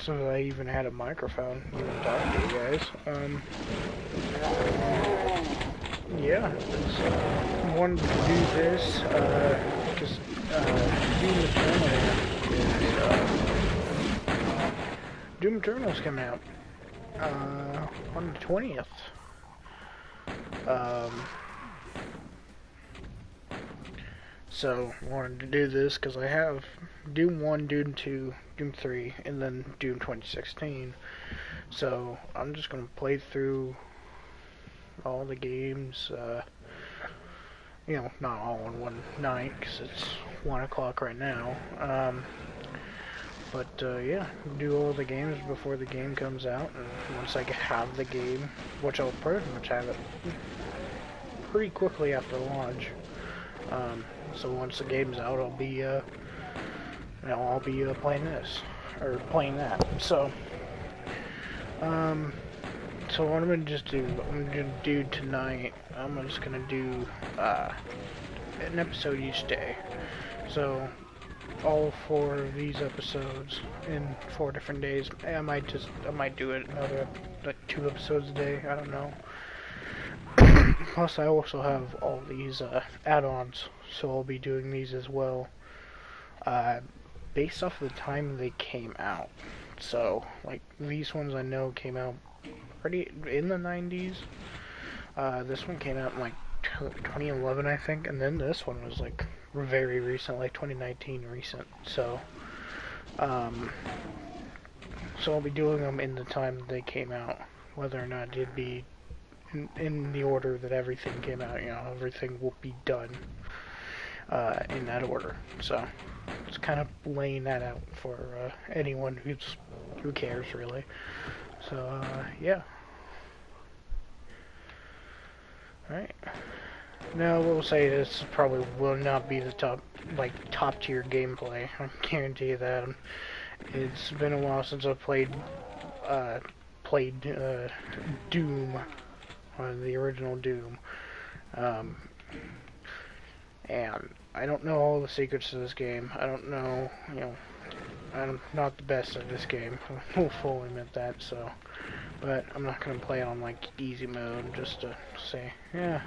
since I even had a microphone, even talking to you guys. Yeah, just wanted to do this, because, Doom Eternal's coming out, on the 20th. So, wanted to do this because I have Doom 1, Doom 2, Doom 3, and then Doom 2016. So, I'm just going to play through all the games, you know, not all in one night, because it's 1 o'clock right now. Yeah, do all the games before the game comes out, and once I have the game, which I'll pretty much have it pretty quickly after launch. So once the game's out, I'll be, you know, I'll be playing this, or playing that. So what I'm gonna do tonight, I'm just gonna do an episode each day. So all 4 of these episodes in 4 different days. I might do it another like 2 episodes a day. I don't know. Plus, I also have all these add-ons, so I'll be doing these as well, based off the time they came out. So, like, these ones I know came out pretty in the 90s. This one came out in, like, 2011, I think, and then this one was, like, very recent, like 2019 recent. So, so I'll be doing them in the time they came out, whether or not it'd be in the order that everything came out. You know, everything will be done in that order. So it's kind of laying that out for anyone who cares, really. So yeah. All right. Now we'll say this probably will not be the top tier gameplay. I guarantee you that. It's been a while since I've played Doom, the original Doom, and I don't know all the secrets to this game. I don't know, you know, I'm not the best at this game. I will fully admit that. So, but I'm not gonna play it on like easy mode just to say, yeah,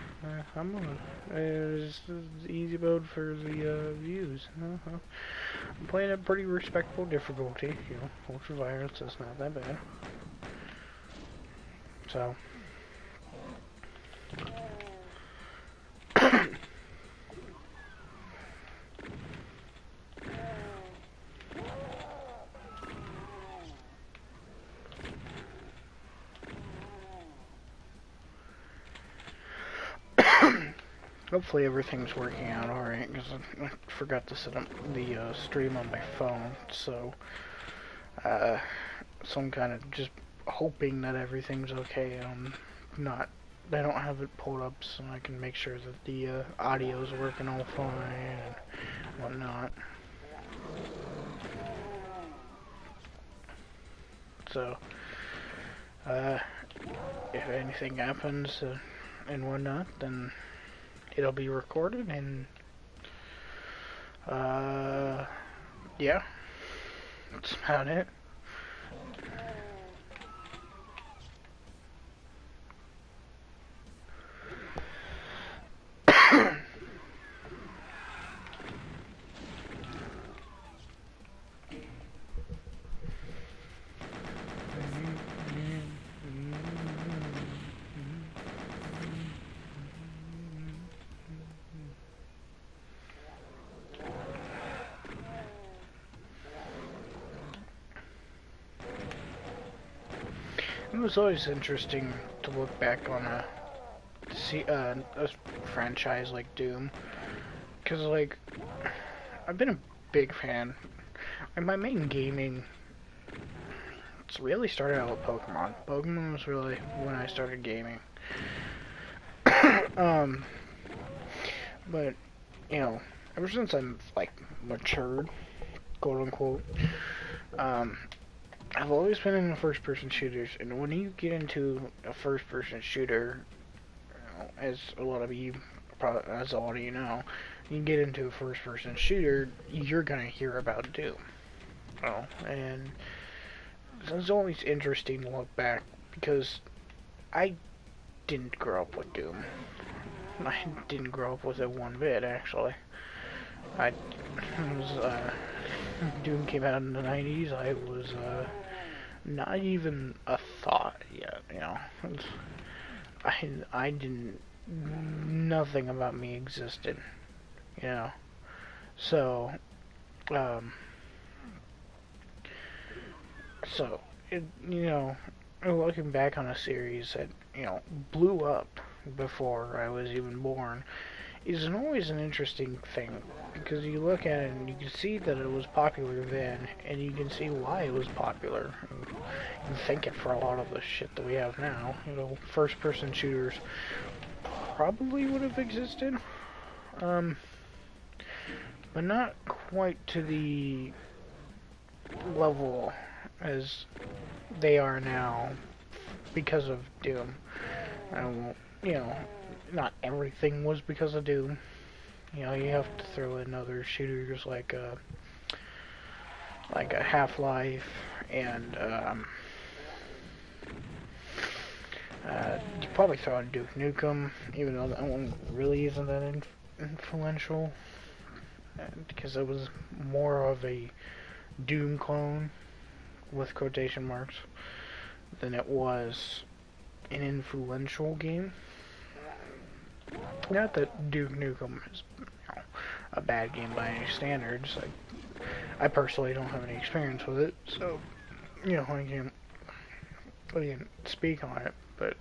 I'm gonna it's easy mode for the views. I'm playing at pretty respectable difficulty. You know, ultra violence is not that bad. So. Hopefully everything's working out alright, because I forgot to set up the stream on my phone, so I'm kind of just hoping that everything's okay. I don't have it pulled up so I can make sure that the audio's working all fine and whatnot. So, if anything happens and whatnot, then it'll be recorded, and yeah, that's about it. It was always interesting to look back on a franchise like Doom, because like I've been a big fan. And my main gaming, it's really started out with Pokemon. Pokemon was really when I started gaming. But you know, ever since I'm like matured, quote unquote, I've always been in the first-person shooters, and when you get into a first-person shooter, you know, as a lot of you know, you get into a first-person shooter, you're gonna hear about Doom. Oh, and it's always interesting to look back because I didn't grow up with Doom. I didn't grow up with it one bit, actually. I was, Doom came out in the 90s. I was, not even a thought yet, you know. I didn't, nothing about me existed, you know. So, um, you know, looking back on a series that, you know, blew up before I was even born is always an interesting thing because you look at it and you can see that it was popular then, and you can see why it was popular. And you can thank it for a lot of the shit that we have now. You know, first-person shooters probably would have existed, but not quite to the level as they are now because of Doom. You know, not everything was because of Doom. You know, you have to throw in other shooters like a Half-Life and you probably throw in Duke Nukem, even though that one really isn't that influential, because it was more of a Doom clone with quotation marks than it was an influential game. Not that Duke Nukem is, you know, a bad game by any standards. I personally don't have any experience with it, so, you know, I can't speak on it. But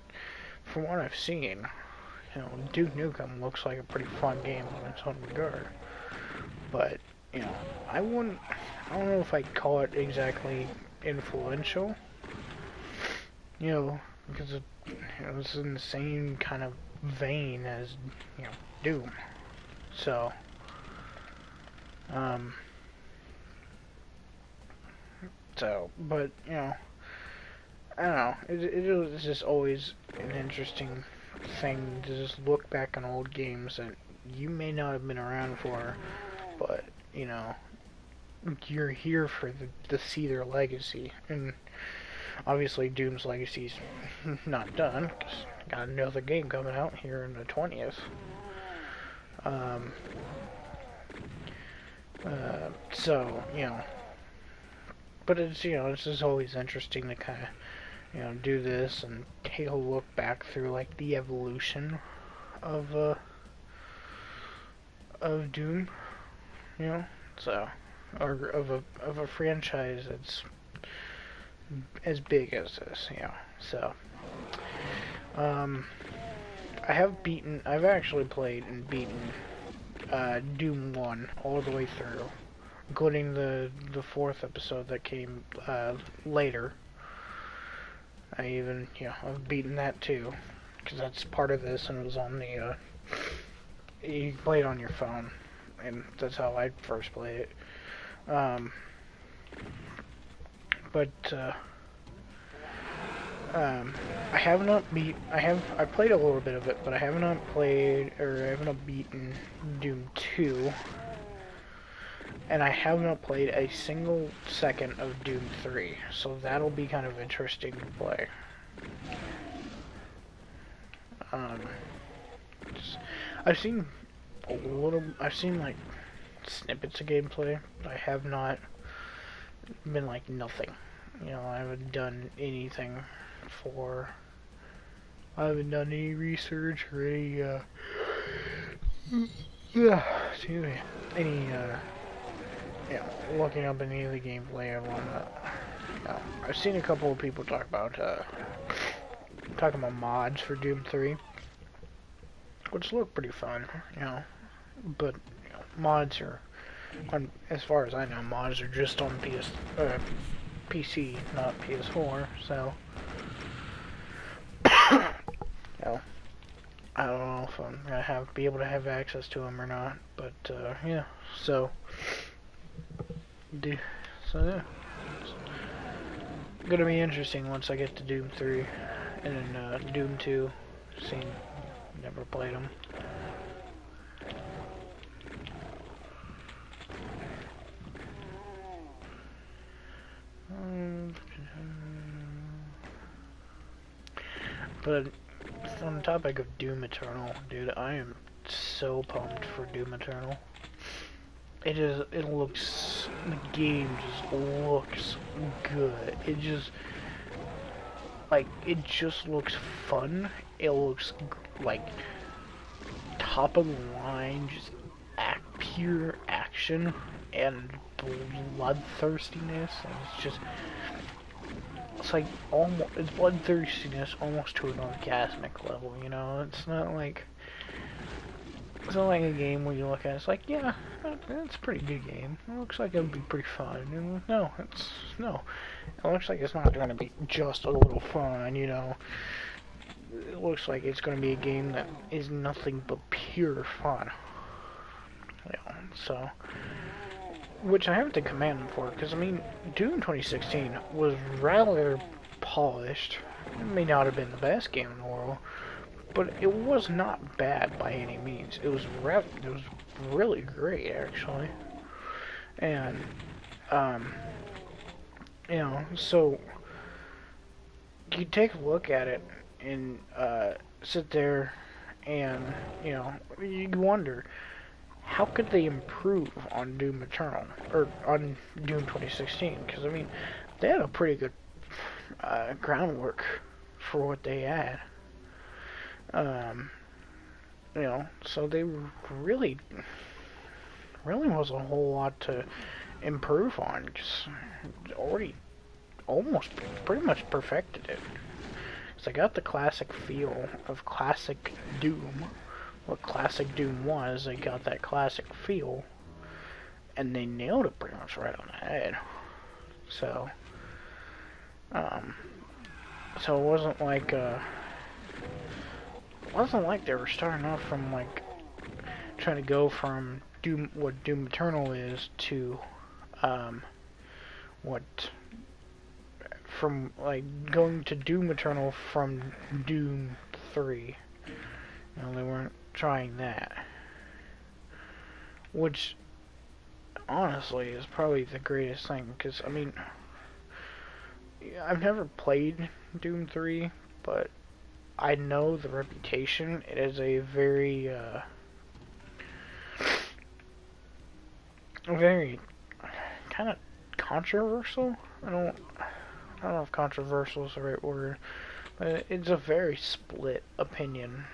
from what I've seen, you know, Duke Nukem looks like a pretty fun game in its own regard. But, you know, I don't know if I'd call it exactly influential. You know, because it was in the same kind of vein as, you know, Doom. So, but, you know, I don't know, it was just always an interesting thing to just look back on old games that you may not have been around for, but, you know, you're here for to see their legacy, and obviously Doom's legacy's not done, because got another game coming out here in the 20th. So, you know, but it's, you know, it's just always interesting to kind of, you know, do this and take a look back through, like, the evolution of Doom, you know, so, or of a franchise that's as big as this, you know, so, I've actually played and beaten, Doom 1 all the way through, including the fourth episode that came, later. I even, you know, I've beaten that too, because that's part of this, and it was on the, you play it on your phone, and that's how I first played it. I have not I played a little bit of it, but I have not beaten Doom 2, and I have not played a single second of Doom 3, so that'll be kind of interesting to play. I've seen like snippets of gameplay, but I have not been like nothing. You know, I haven't done anything I haven't done any research or any, excuse me, any, you know, looking up any of the gameplay I want to, I've seen a couple of people talking about mods for Doom 3, which look pretty fun, you know, but, you know, mods are, as far as I know, mods are just on PC, not PS4, so, you know, I don't know if I'm gonna be able to have access to them or not, but, yeah, so yeah, it's gonna be interesting once I get to Doom 3, and then, Doom 2, never played them. But on the topic of Doom Eternal, dude, I am so pumped for Doom Eternal. It looks, the game just looks good. It just looks fun. It looks like top of the line, just pure action and bloodthirstiness, and it's like almost, it's bloodthirstiness almost to an orgasmic level, you know? It's not like a game where you look at it, it's like, yeah, it's a pretty good game. It looks like it'll be pretty fun. And no. It looks like it's not gonna be just a little fun, you know? It looks like it's gonna be a game that is nothing but pure fun. You know, so, which I have to commend them for, because I mean, Doom 2016 was rather polished. It may not have been the best game in the world, but it was not bad by any means. It was really great, actually. And you know, so you take a look at it and sit there and, you know, you wonder, how could they improve on Doom Eternal, or on Doom 2016? Because, I mean, they had a pretty good groundwork for what they had. You know, so they really wasn't a whole lot to improve on. Just already almost pretty much perfected it. So they got the classic feel of classic Doom. What classic Doom was, they got that classic feel, and they nailed it pretty much right on the head. So, so it wasn't like they were starting off from like trying to go from what Doom Eternal is to from like going to Doom Eternal from Doom 3. You know, they weren't trying that, which honestly is probably the greatest thing, because I mean, I've never played Doom 3, but I know the reputation. It is a very very kind of controversial. I don't know if controversial is the right word, but it's a very split opinion.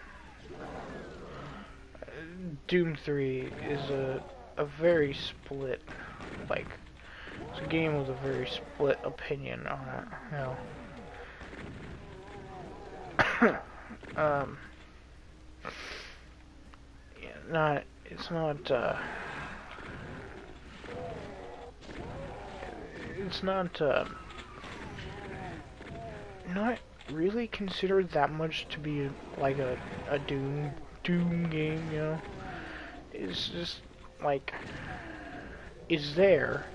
Doom 3 is a very split, like, it's a game with a very split opinion on it, you know. It's not really considered that much to be like a Doom game, you know. It's just like, it's there,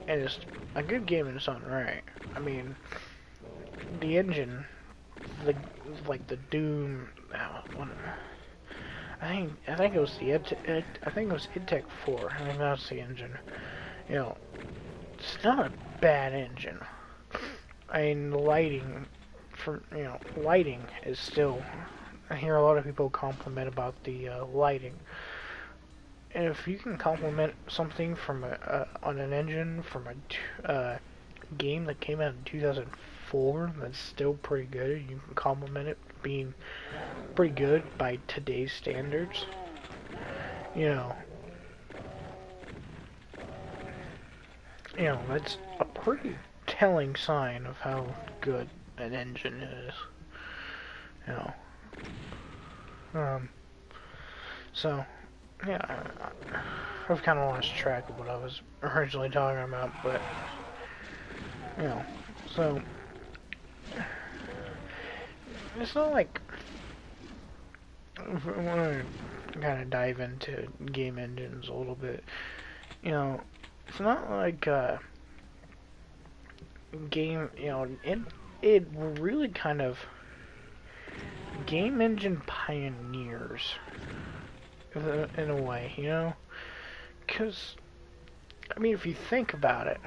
and it's a good game in its own right. I mean, the engine, the Doom, I think it was I think it was idTech 4. I think that's the engine. You know, it's not a bad engine. I mean, lighting is still. I hear a lot of people compliment about the lighting. And if you can compliment something from on an engine from a game that came out in 2004 that's still pretty good, you can compliment it being pretty good by today's standards. You know, that's a pretty telling sign of how good an engine is. You know. So, yeah, I've kind of lost track of what I was originally talking about, but, you know, so, it's not like, if I want to kind of dive into game engines a little bit, you know, it's not like, game, you know, it really kind of, game engine pioneers, in a way, you know? Because, I mean, if you think about it,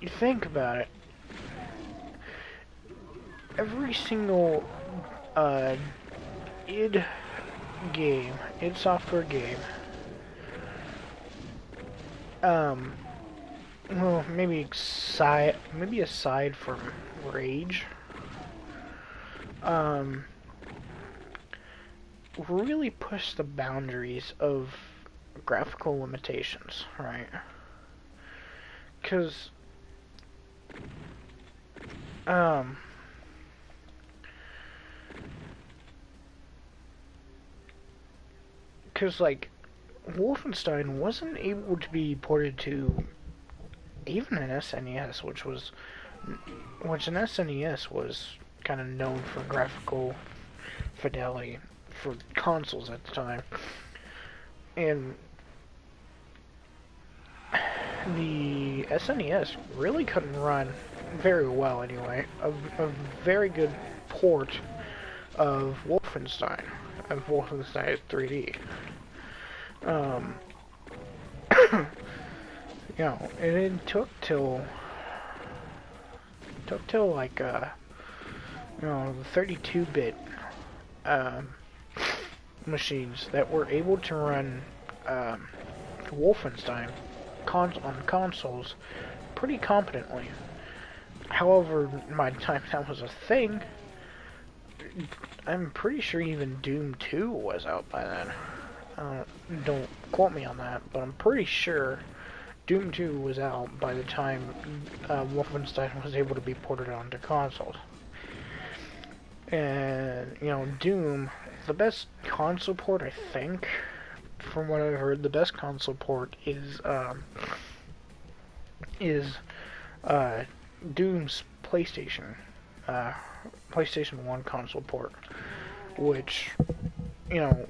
you think about it, every single id game, id Software game, well, maybe aside from Rage, really push the boundaries of graphical limitations, right? Because, like, Wolfenstein wasn't able to be ported to even an SNES, which an SNES was kind of known for graphical fidelity for consoles at the time. And the SNES really couldn't run very well anyway. A very good port of Wolfenstein 3D. You know, and it took till like you know, the 32-bit machines that were able to run Wolfenstein on consoles pretty competently. However, by the time that was a thing, I'm pretty sure even Doom 2 was out by then. Don't quote me on that, but I'm pretty sure Doom 2 was out by the time Wolfenstein was able to be ported onto consoles. And, you know, Doom, the best console port, I think, from what I've heard, the best console port is Doom's PlayStation 1 console port, which, you know,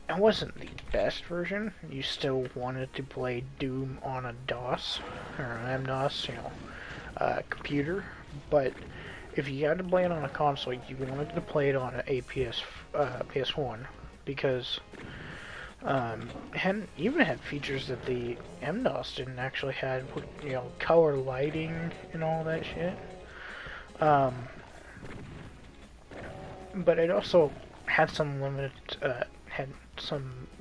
it wasn't the best version. You still wanted to play Doom on a DOS, or an MDOS, you know, computer, but if you had to play it on a console, you wanted to play it on a PS1, because it had features that the MDOS didn't actually have, you know, color lighting and all that shit. But it also had some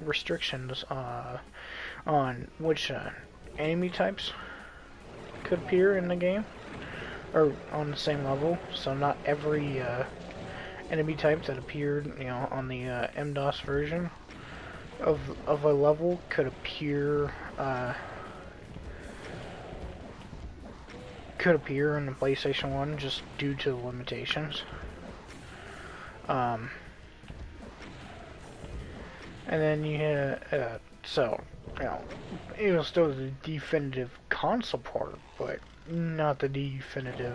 restrictions on which enemy types could appear in the game, or on the same level. So not every enemy type that appeared, you know, on the MDOS version of a level could appear in the PlayStation 1 just due to the limitations. And then you had, so, you know, it was still the definitive console port, but not the definitive,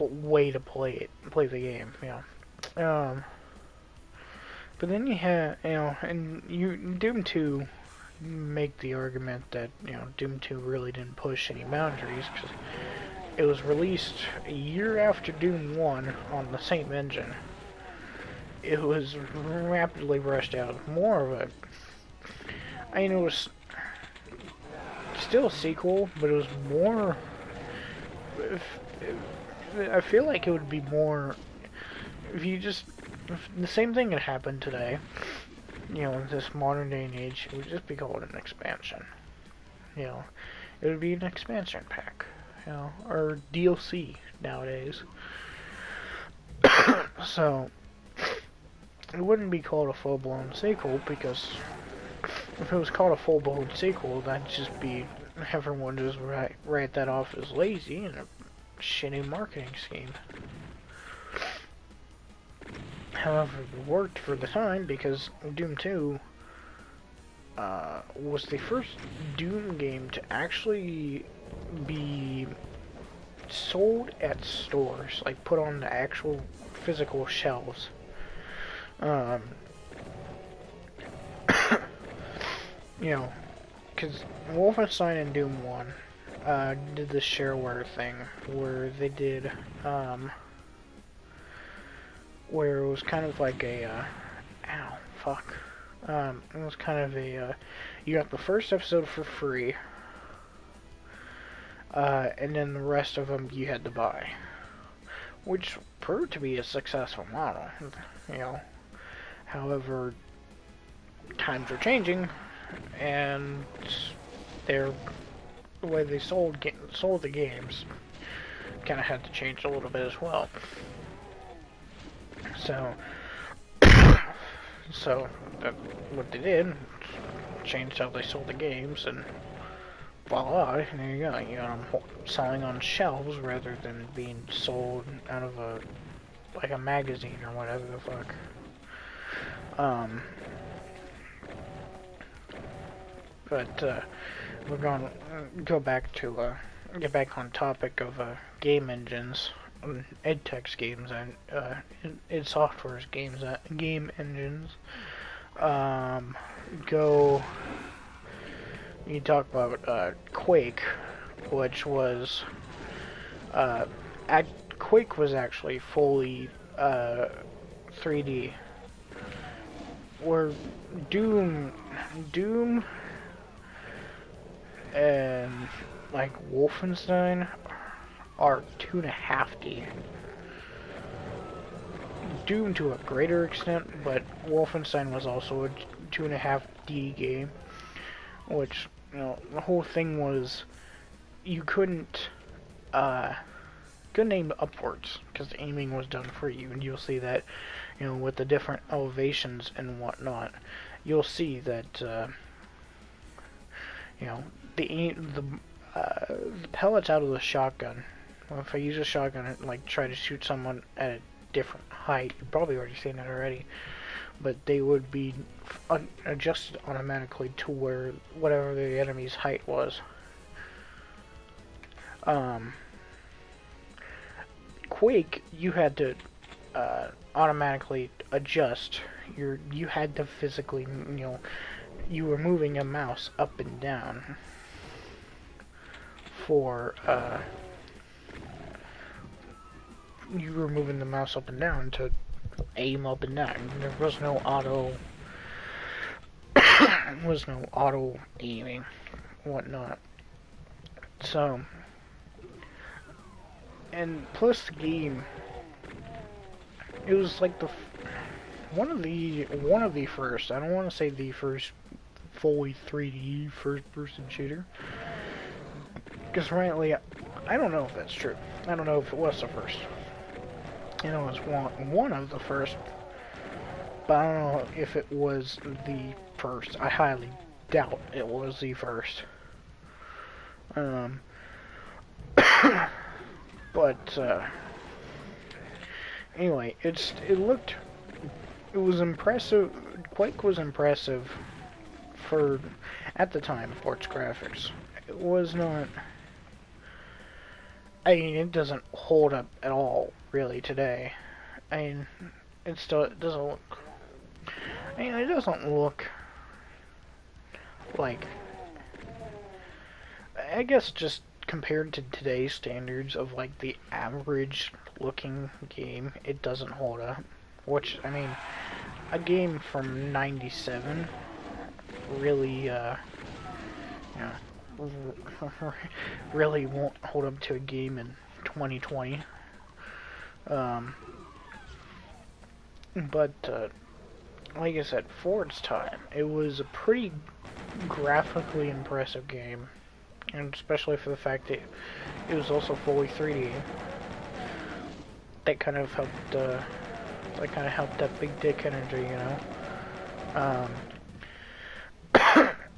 way to play the game, you know. But then you had, you know, and Doom 2 make the argument that, you know, Doom 2 really didn't push any boundaries, because it was released a year after Doom 1 on the same engine. It was rapidly rushed out. More of a... I mean, it was still a sequel, but it was more... I feel like it would be more... If the same thing had happened today, you know, in this modern day and age, it would just be called an expansion. You know, it would be an expansion pack. You know, or DLC nowadays. So, it wouldn't be called a full-blown sequel, because if it was called a full-blown sequel, that'd just be, everyone just write that off as lazy and a shitty marketing scheme. However, it worked for the time, because Doom 2 was the first Doom game to actually be sold at stores, like put on the actual physical shelves. You know, because Wolfenstein and Doom 1 did the shareware thing, where they did, where it was kind of like a, fuck. It was kind of a, you got the first episode for free, and then the rest of them you had to buy, which proved to be a successful model, you know. However, times are changing, and the way they sold the games kind of had to change a little bit as well. So, what they did, changed how they sold the games, and voila, there you go. You got them selling on shelves rather than being sold out of like a magazine or whatever the fuck. But we're going to go back to get back on topic of game engines, edtech's games, and id Software's game engines. You talk about Quake, which was Quake was actually fully 3D. Where Doom and like Wolfenstein are 2.5D. Doom to a greater extent, but Wolfenstein was also a 2.5D game, which, you know, the whole thing was you couldn't aim upwards because the aiming was done for you, and you'll see that, you know, with the different elevations and whatnot, you'll see that you know, the pellets out of the shotgun. Well, if I use a shotgun and like try to shoot someone at a different height, you've probably already seen it already, but they would be adjusted automatically to where whatever the enemy's height was. Quake, you had to automatically adjust. You had to physically, you know, you were moving a mouse up and down for you were moving the mouse up and down to aim up and down. There was no auto aiming, whatnot. So, and plus the game, it was like one of the first. I don't want to say the first fully 3D first-person shooter, because rightly, I don't know if that's true. I don't know if it was the first. You know, it was one of the first, but I don't know if it was the first. I highly doubt it was the first. But anyway, it was impressive. Quake was impressive for, at the time, for its graphics. It was not. I mean, it doesn't hold up at all, really, today. I mean, it doesn't look. I mean, it doesn't look like. I guess just compared to today's standards of like the average looking game, it doesn't hold up. Which, I mean, a game from '97 really, you know, really won't hold up to a game in 2020. But like I said, for its time, it was a pretty graphically impressive game, and especially for the fact that it was also fully 3D. That kind of helped. That big dick energy, you know.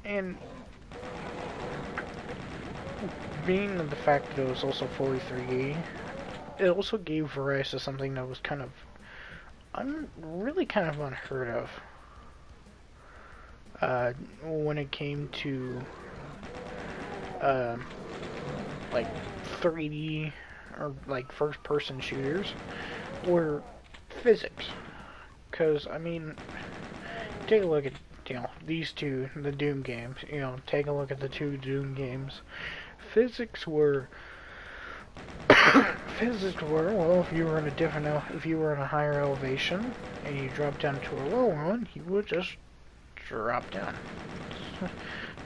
And being the fact that it was also fully 3D, it also gave rise to something that was kind of really kind of unheard of when it came to like 3D or like first-person shooters, were physics. Because I mean, take a look at, you know, these two, the Doom games. You know, take a look at the two Doom games. Physics were Physics were, well, if you were in a if you were in a higher elevation and you dropped down to a lower one, you would just drop down. That's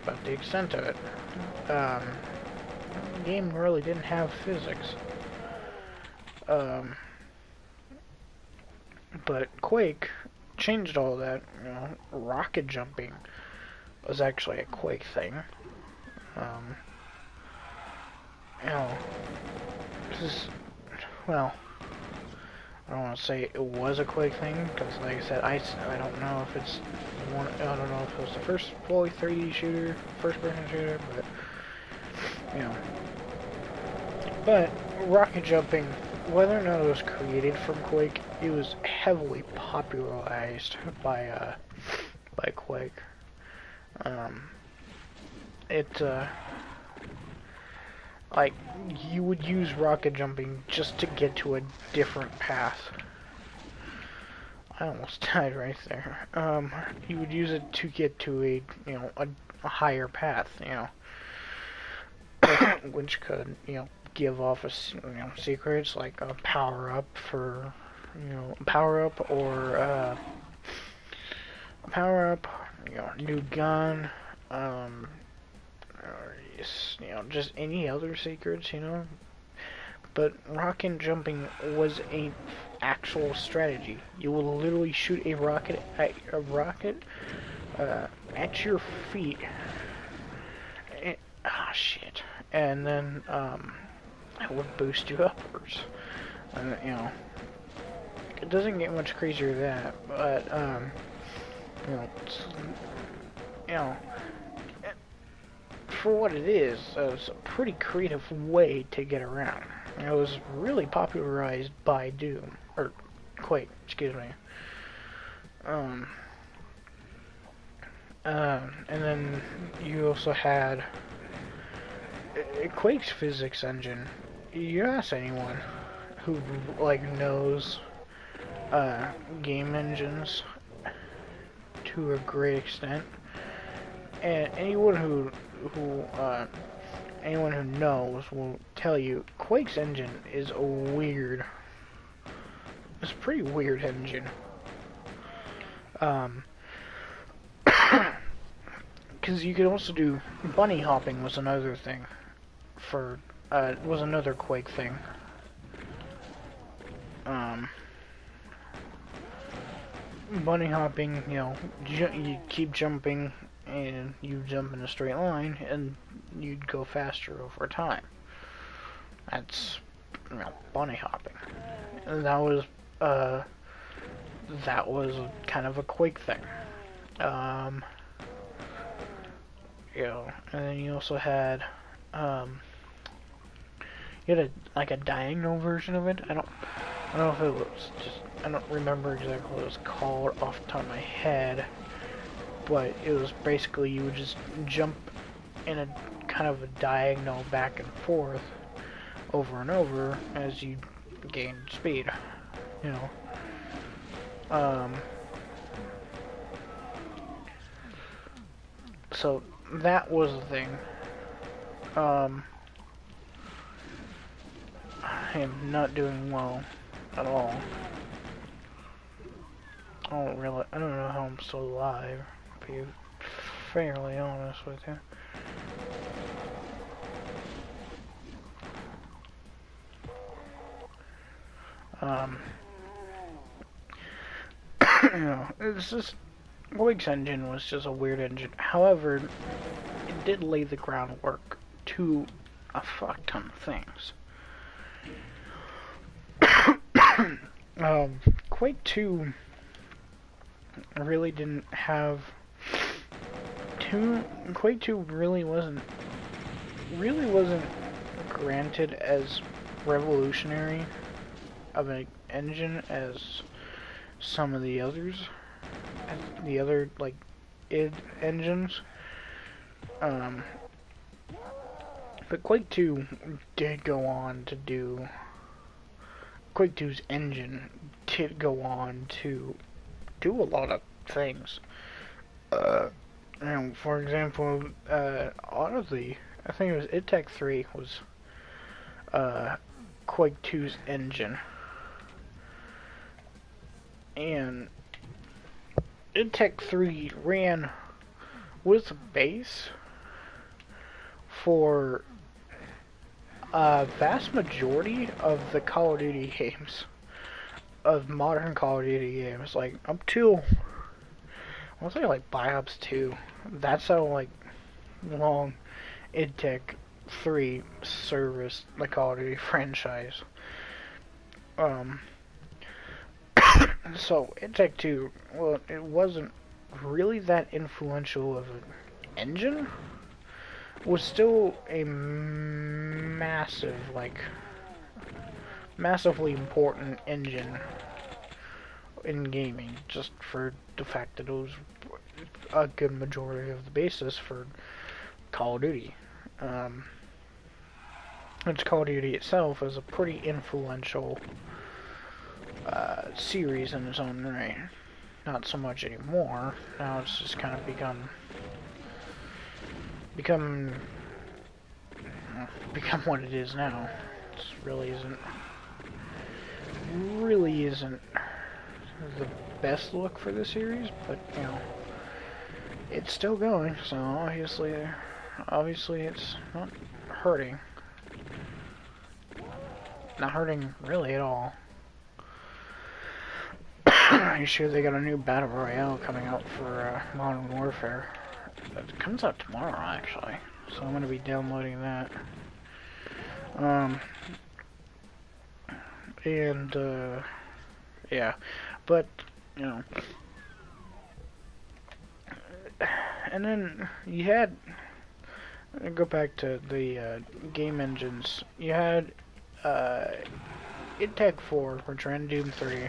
about the extent of it. The game really didn't have physics. But Quake changed all that. You know, rocket jumping was actually a Quake thing. You know, well, I don't want to say it was a Quake thing, because like I said, I don't know if it's one, I don't know if it was the first fully 3D shooter, first person shooter, but, you know. But, rocket jumping, whether or not it was created from Quake, it was heavily popularized by Quake. Like, you would use rocket jumping just to get to a different path. I almost died right there. You would use it to get to a higher path, which could, give off secrets like a power up for, new gun, or just any other secrets, But rocket jumping was a actual strategy. You will literally shoot a rocket at your feet. Shit. And then it would boost you upwards. It doesn't get much crazier than that, but for what it is, it's a pretty creative way to get around. It was really popularized by Doom, or Quake, excuse me. And then you also had Quake's physics engine. You ask anyone who knows game engines to a great extent, and anyone who knows will tell you Quake's engine is it's a pretty weird engine. Because you could also do bunny hopping was another thing was another Quake thing. Bunny hopping, you keep jumping and you jump in a straight line and you'd go faster over time. That's, bunny hopping. And that was kind of a Quake thing. And then you also had, you had a diagonal version of it. I don't know if it was I don't remember exactly what it was called off the top of my head, but it was basically you would just jump in a kind of a diagonal back and forth over and over as you gained speed, So that was the thing. I am not doing well at all. I don't know how I'm still alive, to be fairly honest with you. It's just, Quake's engine was just a weird engine. However, it did lay the groundwork to a fuck ton of things. Quake 2 really didn't have Quake 2 really wasn't granted as revolutionary of an engine as some of the others, the other id engines. But Quake 2 did go on to do Quake 2's engine did go on to do a lot of things. For example, honestly, I think it was id Tech 3 was Quake 2's engine. And Tech 3 was a base for a vast majority of the Call of Duty games, of modern Call of Duty games, like up to, I want to say like Black Ops 2. That's how like long Tech 3 serviced the Call of Duty franchise. So Tech 2, well, it wasn't really that influential of an engine. Was still a massively important engine in gaming, just for the fact that it was a good majority of the basis for Call of Duty. Which Call of Duty itself is a pretty influential series in its own right. Not so much anymore. Now it's just kind of become what it is now. It really isn't the best look for the series, but you know, it's still going. So obviously it's not hurting. Not hurting really at all. Are you sure they got a new Battle Royale coming out for Modern Warfare? It comes out tomorrow, actually. So I'm going to be downloading that. Yeah. But, you know. And then you had, go back to the game engines. You had Tech 4, which ran Doom 3.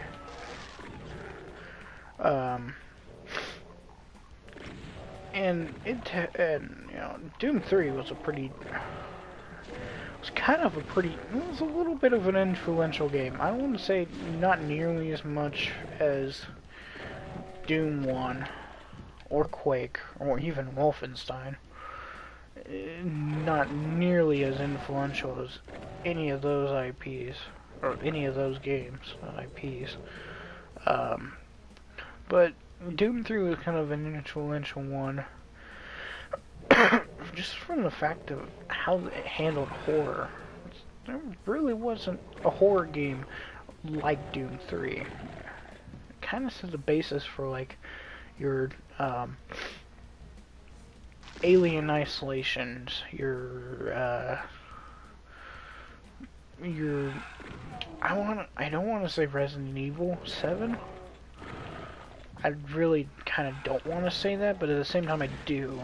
And you know, Doom 3 was it was a little bit of an influential game. I don't want to say not nearly as much as Doom 1 or Quake or even Wolfenstein. Not nearly as influential as any of those IPs or any of those games IPs. But Doom 3 was kind of an influential one, just from the fact of how it handled horror. There really wasn't a horror game like Doom 3. It kind of set the basis for like your Alien Isolations, your I don't want to say Resident Evil 7. I really kind of don't want to say that, but at the same time I do.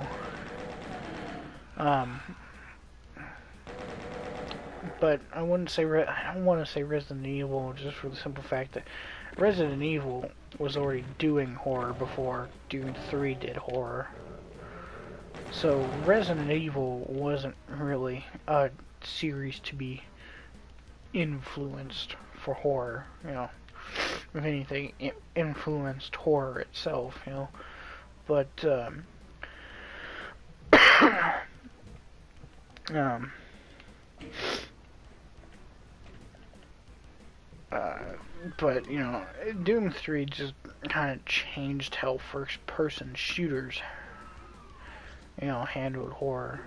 But I don't want to say Resident Evil just for the simple fact that Resident Evil was already doing horror before Doom 3 did horror. So Resident Evil wasn't really a series to be influenced for horror, you know. If anything, it influenced horror itself, you know. But but you know, Doom 3 just kind of changed how first-person shooters, you know, handled horror.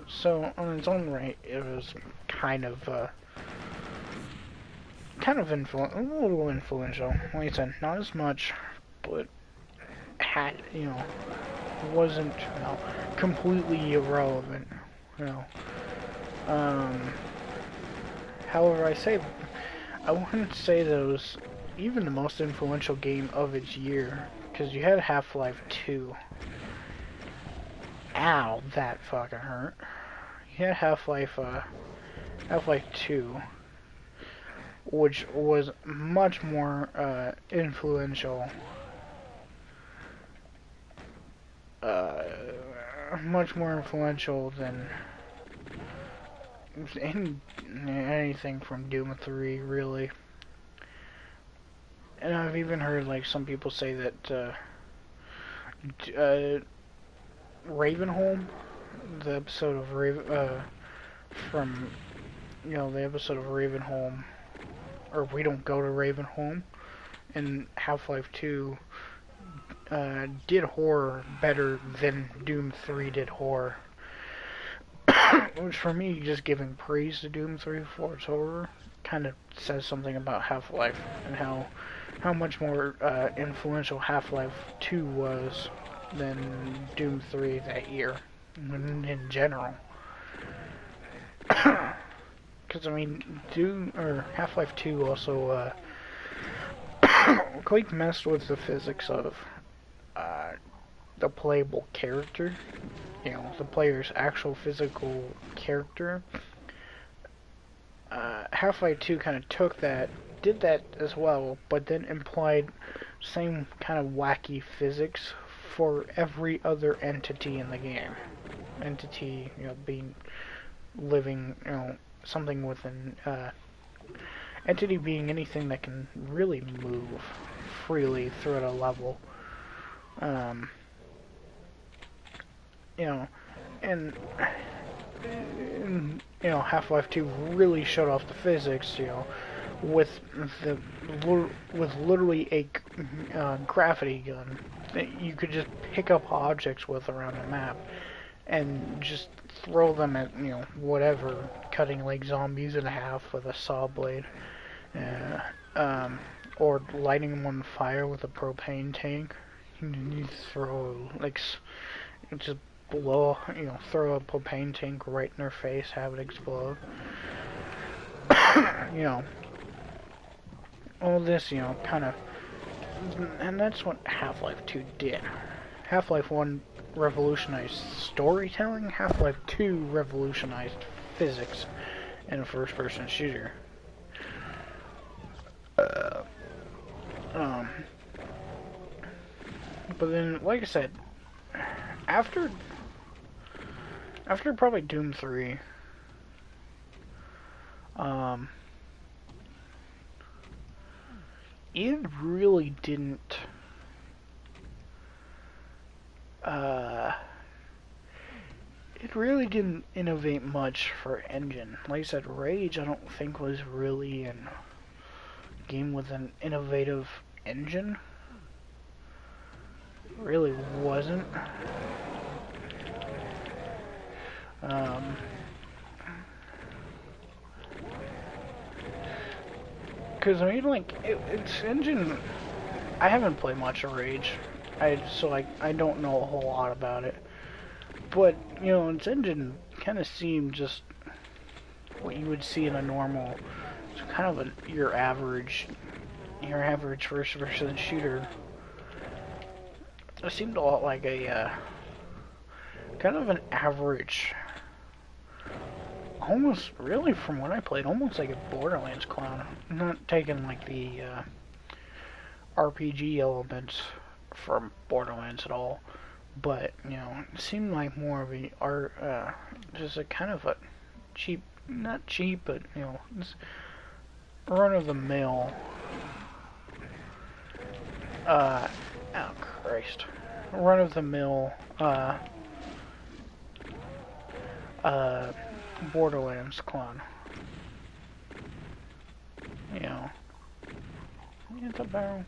So on its own right, it was kind of a little influential. Like I said, not as much, but had, you know, wasn't, you know, completely irrelevant, you know. However, I wouldn't say that it was even the most influential game of its year, because you had Half-Life 2. Ow, that fucking hurt. You had Half-Life 2, which was much more influential, than anything from Doom 3, really. And I've even heard like some people say that Ravenholm, the episode of from you know, the episode of Ravenholm, or We Don't Go to Ravenholm, and Half-Life 2 did horror better than Doom 3 did horror. Which for me, just giving praise to Doom 3 for its horror kind of says something about Half-Life and how much more influential Half-Life 2 was than Doom 3 that year in general. Because I mean, Doom or Half-Life 2 also quite messed with the physics of the playable character. You know, the player's actual physical character. Half-Life 2 kind of took that, did that as well, but then implied same kind of wacky physics for every other entity in the game. Entity, you know, being living, you know, something with an entity being anything that can really move freely throughout a level. You know, and you know, Half-Life 2 really showed off the physics, you know, with literally a gravity gun that you could just pick up objects with around the map and just throw them at, you know, whatever, cutting like zombies in half with a saw blade, or lighting them on fire with a propane tank. You throw like just blow, you know, throw a propane tank right in their face, have it explode. You know, all this, you know, kind of, and that's what Half-Life 2 did. Half-Life 1 revolutionized storytelling. Half-Life 2 revolutionized physics in a first-person shooter. But then, like I said, after probably Doom 3, it really didn't innovate much for engine. Like I said, Rage I don't think was really a game with an innovative engine. It really wasn't. Because I mean, like, its engine, I haven't played much of Rage, so like I don't know a whole lot about it. But you know, its engine kind of seemed just what you would see in a normal, kind of your average first-person shooter. It seemed a lot like a kind of an average, almost really from what I played, almost like a Borderlands clone. Not taking like the RPG elements from Borderlands at all, but you know, it seemed like more of a just a kind of a cheap, not cheap, but you know, run-of-the-mill. Oh Christ, run-of-the-mill Borderlands clone. You know, it's a barrel.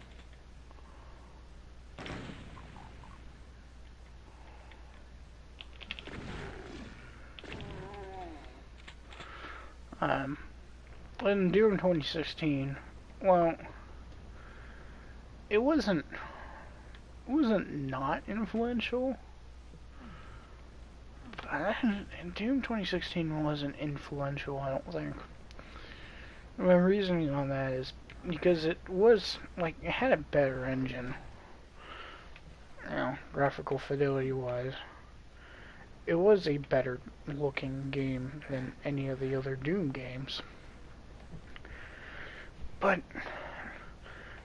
In Doom 2016, well, it wasn't not influential. Doom 2016 wasn't influential, I don't think. My reasoning on that is because it was, like, it had a better engine. You know, graphical fidelity wise. It was a better looking game than any of the other Doom games. But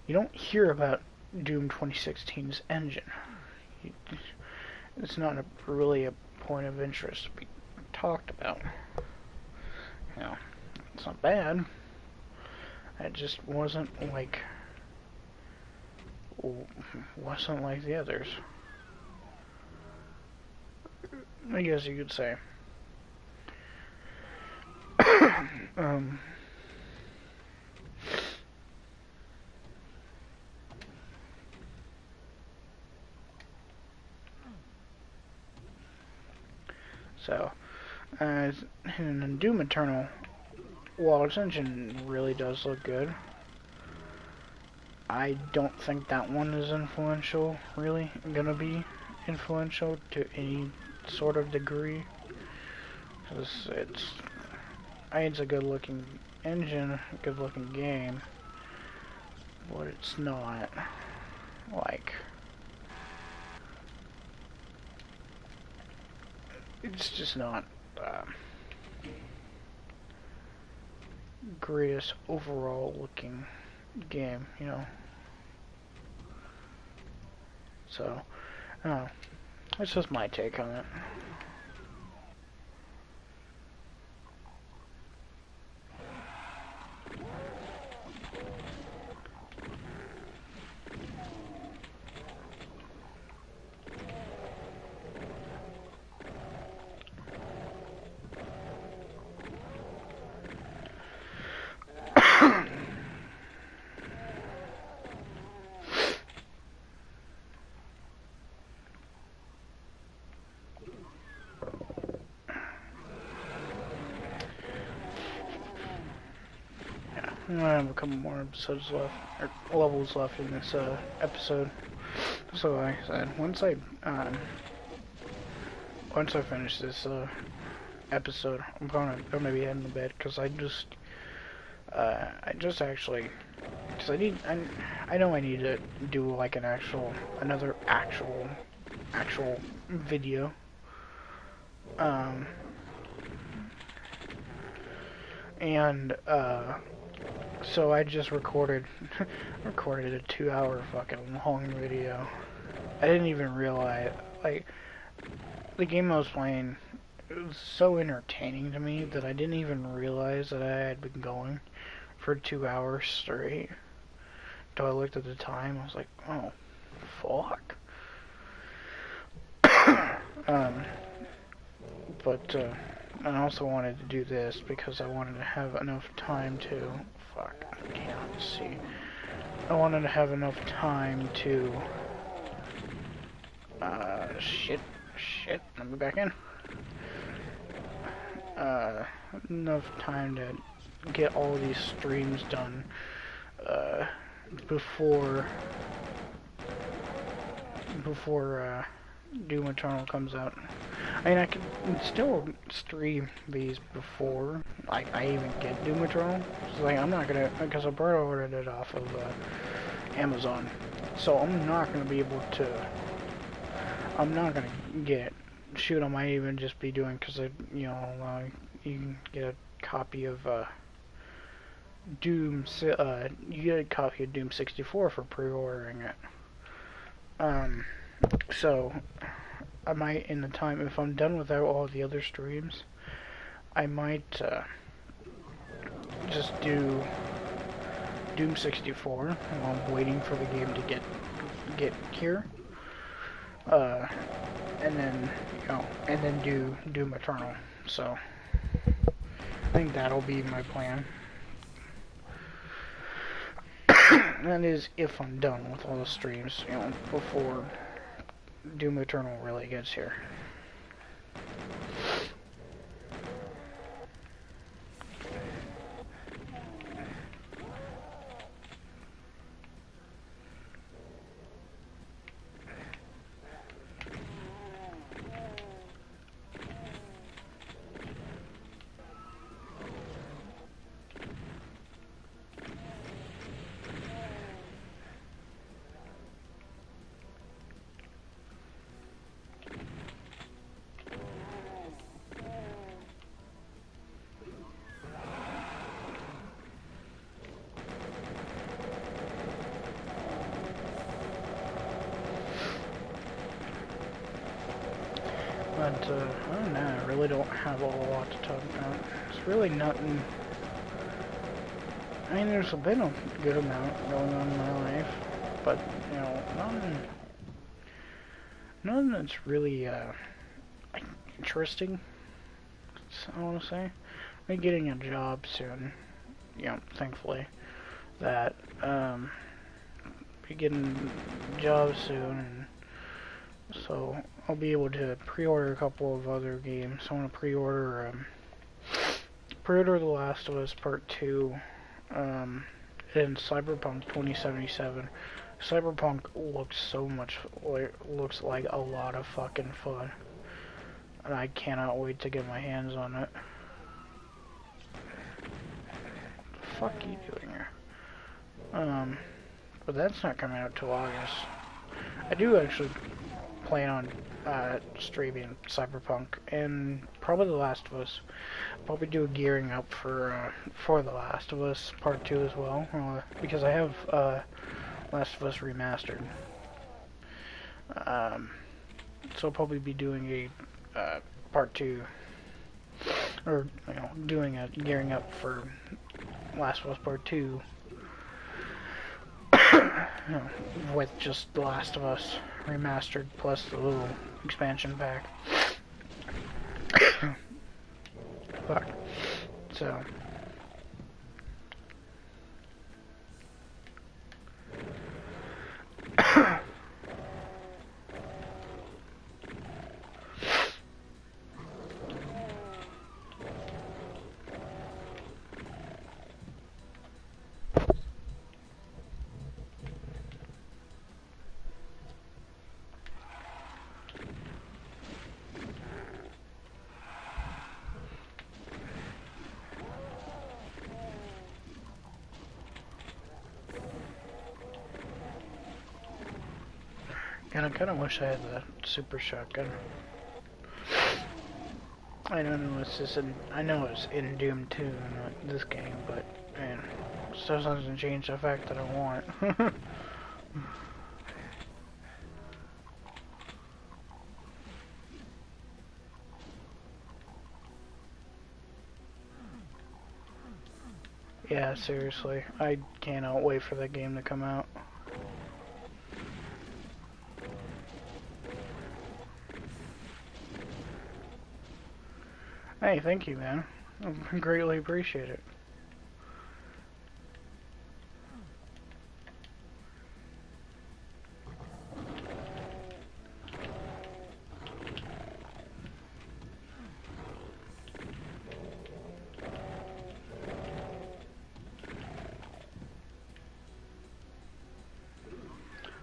you don't hear about Doom 2016's engine. It's not really a point of interest to be talked about. You know, it's not bad. It just wasn't like the others, I guess you could say. um, so, and Doom Eternal, while its engine really does look good, I don't think that one is influential, really gonna be influential to any sort of degree. Cause it's a good looking engine, good looking game, but it's not like, it's just not greatest overall looking game, you know. So, I don't know. That's just my take on it. I have a couple more episodes left, or levels left in this episode. So like I said, once I finish this episode, I'm gonna be heading to bed because I just actually, because I know I need to do like another actual video. And so I just recorded a 2-hour fucking long video. I didn't even realize, like, the game I was playing, it was so entertaining to me that I didn't even realize that I had been going for 2 hours straight. Until I looked at the time, I was like, oh, fuck. But I also wanted to do this because I wanted to have enough time to, fuck, I can't see. I wanted to have enough time to, shit, let me back in. Enough time to get all these streams done, before Doom Eternal comes out. I mean, I can still stream these before I even get Doom Eternal. So, like, I'm not gonna, because I pre-ordered it off of Amazon, so I'm not gonna be able to. I'm not gonna shoot. I might even just be doing, because you can get a copy of Doom. You get a copy of Doom 64 for pre-ordering it. So I might, in the time, if I'm done with all the other streams, I might just do Doom 64 while I'm waiting for the game to get here, and then do Doom Eternal. So I think that'll be my plan. That is if I'm done with all the streams, before Doom Eternal really gets here. But, other than that, I really don't have a whole lot to talk about. It's really nothing. I mean, there's been a good amount going on in my life, but, nothing that's really, interesting, I want to say. be getting a job soon. You know, thankfully, that be getting a job soon, and so I'll be able to pre-order a couple of other games. I want to pre-order The Last of Us Part 2, and Cyberpunk 2077. Cyberpunk looks like a lot of fucking fun, and I cannot wait to get my hands on it. What the fuck are you doing here? But that's not coming out till August. I do actually plan on streaming Cyberpunk and probably The Last of Us. Probably do a gearing up for The Last of Us Part 2 as well, because I have Last of Us Remastered. So I'll probably be doing a Part 2, or doing a gearing up for Last of Us Part 2. With just The Last of Us Remastered plus the little expansion pack. Fuck. So. And I kind of wish I had the super shotgun. I don't know, I know it's in Doom 2, not this game, but man, it still doesn't change the fact that I want it. Yeah, seriously, I cannot wait for that game to come out. Hey, thank you, man. I greatly appreciate it.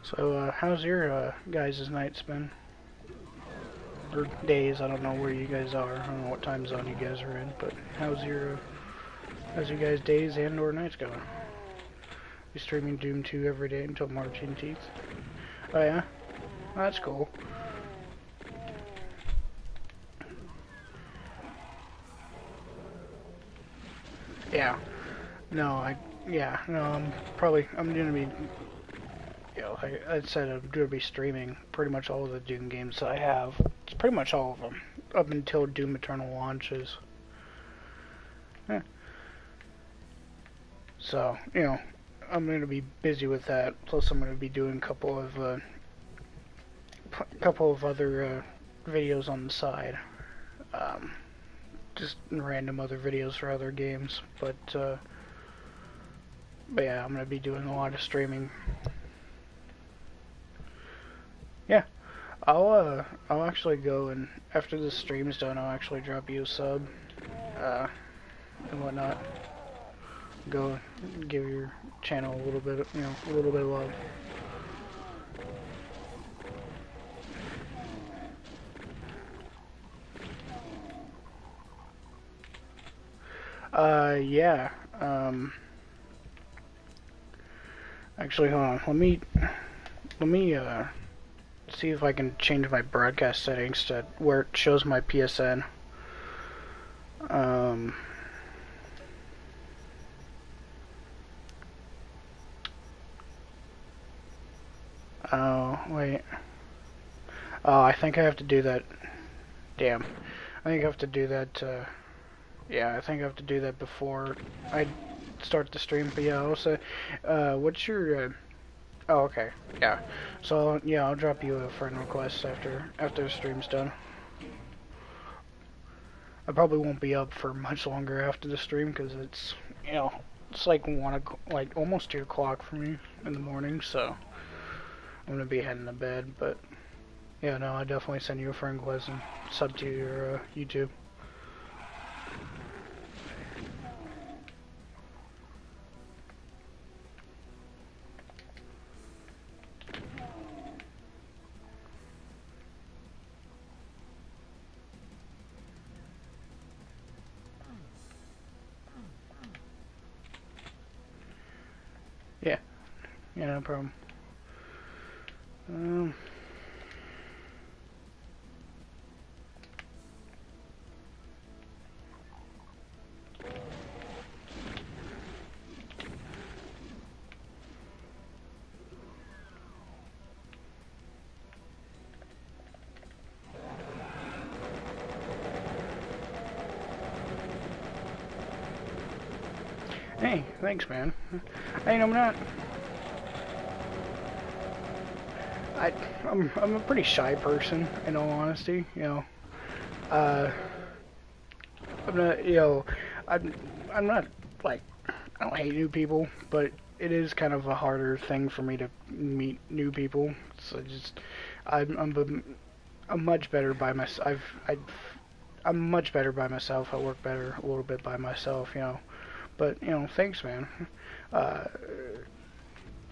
So, how's your guys' nights been? Or days, I don't know where you guys are. I don't know what time zone you guys are in, but how's your guys' days and or nights going? You streaming Doom 2 every day until March 18th? Oh yeah? That's cool. Yeah. No, I'm gonna be, like I said, I'm gonna be streaming pretty much all of the Doom games that I have. It's pretty much all of them, up until Doom Eternal launches. Yeah. So, I'm gonna be busy with that. Plus, I'm gonna be doing a couple of other videos on the side. Just random other videos for other games, but yeah, I'm gonna be doing a lot of streaming. Yeah, I'll actually go, and after the stream's done, I'll actually drop you a sub, and whatnot. Go give your channel a little bit, a little bit of love. Yeah. Actually, hold on. Let me see if I can change my broadcast settings to where it shows my PSN. Oh, wait. Oh, I think I have to do that. Damn. I think I have to do that, yeah, I think I have to do that before I start the stream. But yeah, also, what's your, oh, okay. Yeah. So, yeah, I'll drop you a friend request after the stream's done. I probably won't be up for much longer after the stream because it's, you know, it's like like almost 2 o'clock for me in the morning, so I'm gonna be heading to bed. But yeah, no, I definitely send you a friend request and sub to your YouTube. Yeah, yeah, no problem. Hey, thanks, man. I'm not. I'm a pretty shy person, in all honesty. You know, uh, I'm not. You know, I'm not like I don't hate new people, but it is kind of a harder thing for me to meet new people. So just I'm much better by myself. I'm much better by myself. I work better a little bit by myself, you know. But you know, thanks, man. Uh,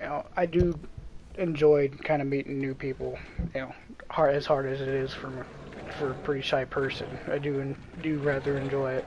you know, I do enjoy kind of meeting new people. You know, as hard as it is for a pretty shy person, I do rather enjoy it.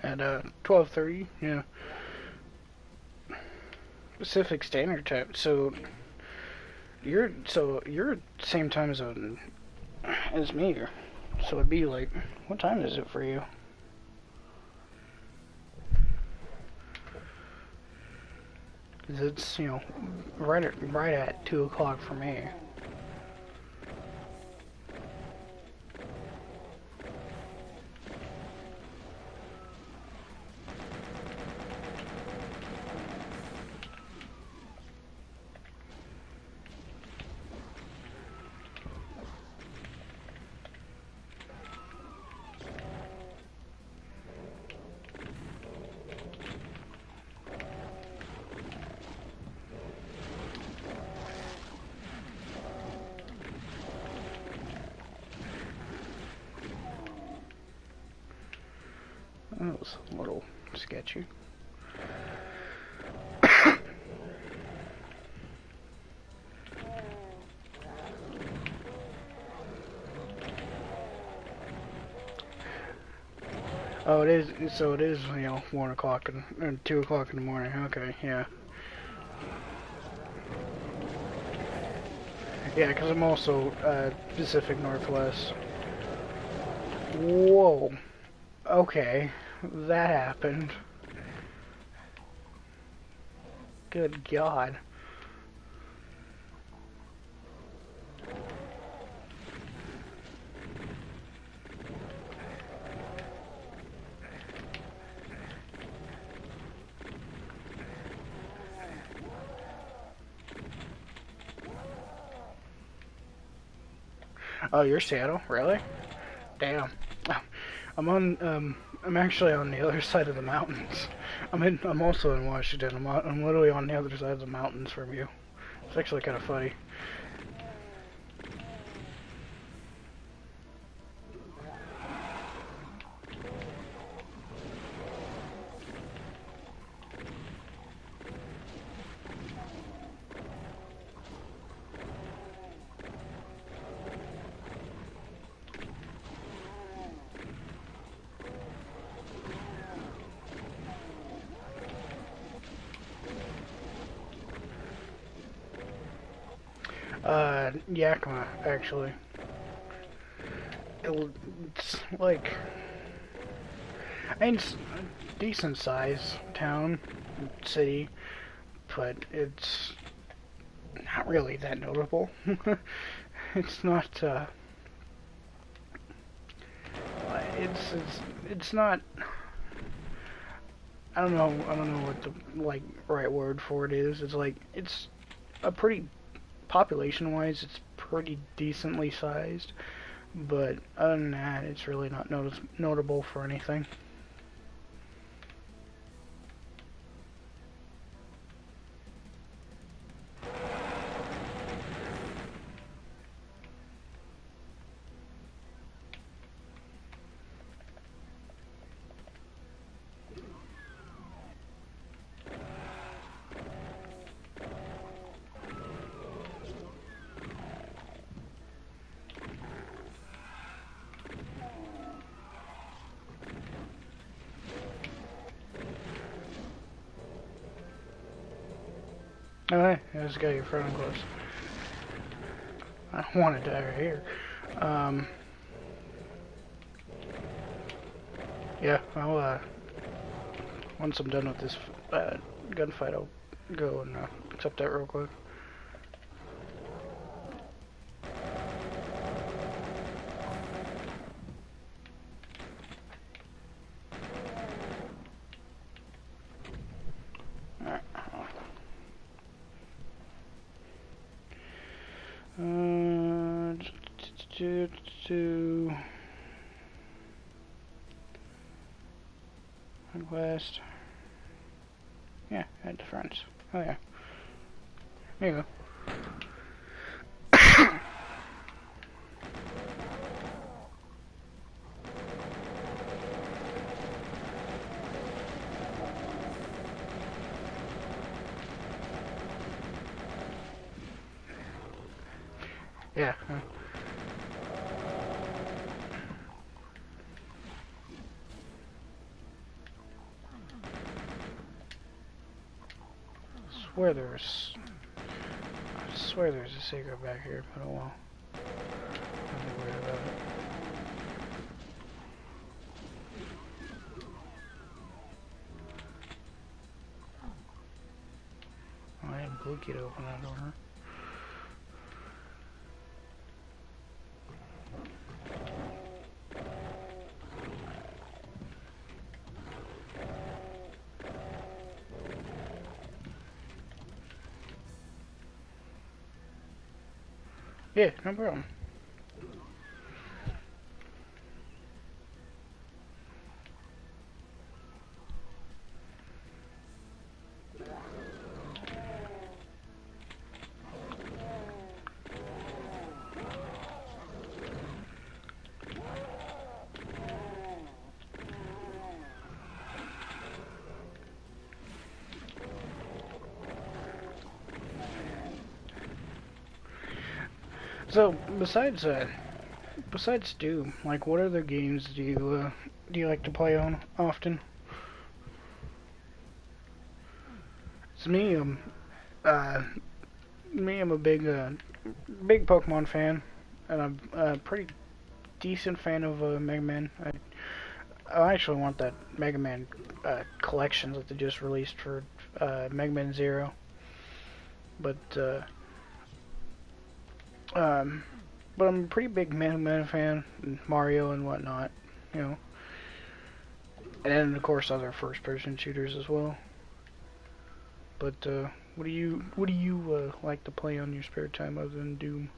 At 12:30, yeah, Pacific Standard Time. So you're same time zone as me, so it'd be like, what time is it for you? Cause it's, you know, right at 2 o'clock for me. That was a little sketchy. Oh, it is. So it is, you know, 1 o'clock and 2 o'clock in the morning. Okay, yeah, yeah. Because I'm also Pacific Northwest. Whoa. Okay, that happened. Good God. Oh, you're Seattle, really? Damn. I'm actually on the other side of the mountains. I'm also in Washington. I'm literally on the other side of the mountains from you. It's actually kind of funny. Yakima, actually. It's like, I mean, it's a decent size town, city, but it's not really that notable. It's not, it's not, I don't know what the, like, right word for it is. It's like, it's a pretty, population-wise, it's pretty decently sized, but other than that, it's really not notable for anything. Oh, hey, I just got your friend close. I don't want to die right here. Um, yeah, once I'm done with this gunfight, I'll go and accept that real quick. Alright. To West. Yeah, add to friends. Oh yeah. There you go. Yeah. I swear there's a secret back here, but oh well. I'm not worried about it. Oh, I had Blookie to open that door. Yeah, no problem. So, besides Doom, like, what other games do you like to play on often? It's me, uh, I'm a big Pokemon fan, and I'm a pretty decent fan of Mega Man. I actually want that Mega Man collection that they just released for Mega Man Zero, but um, but I'm a pretty big Mega Man fan, and Mario and whatnot, you know, and then of course other first-person shooters as well. But what do you like to play on your spare time other than Doom?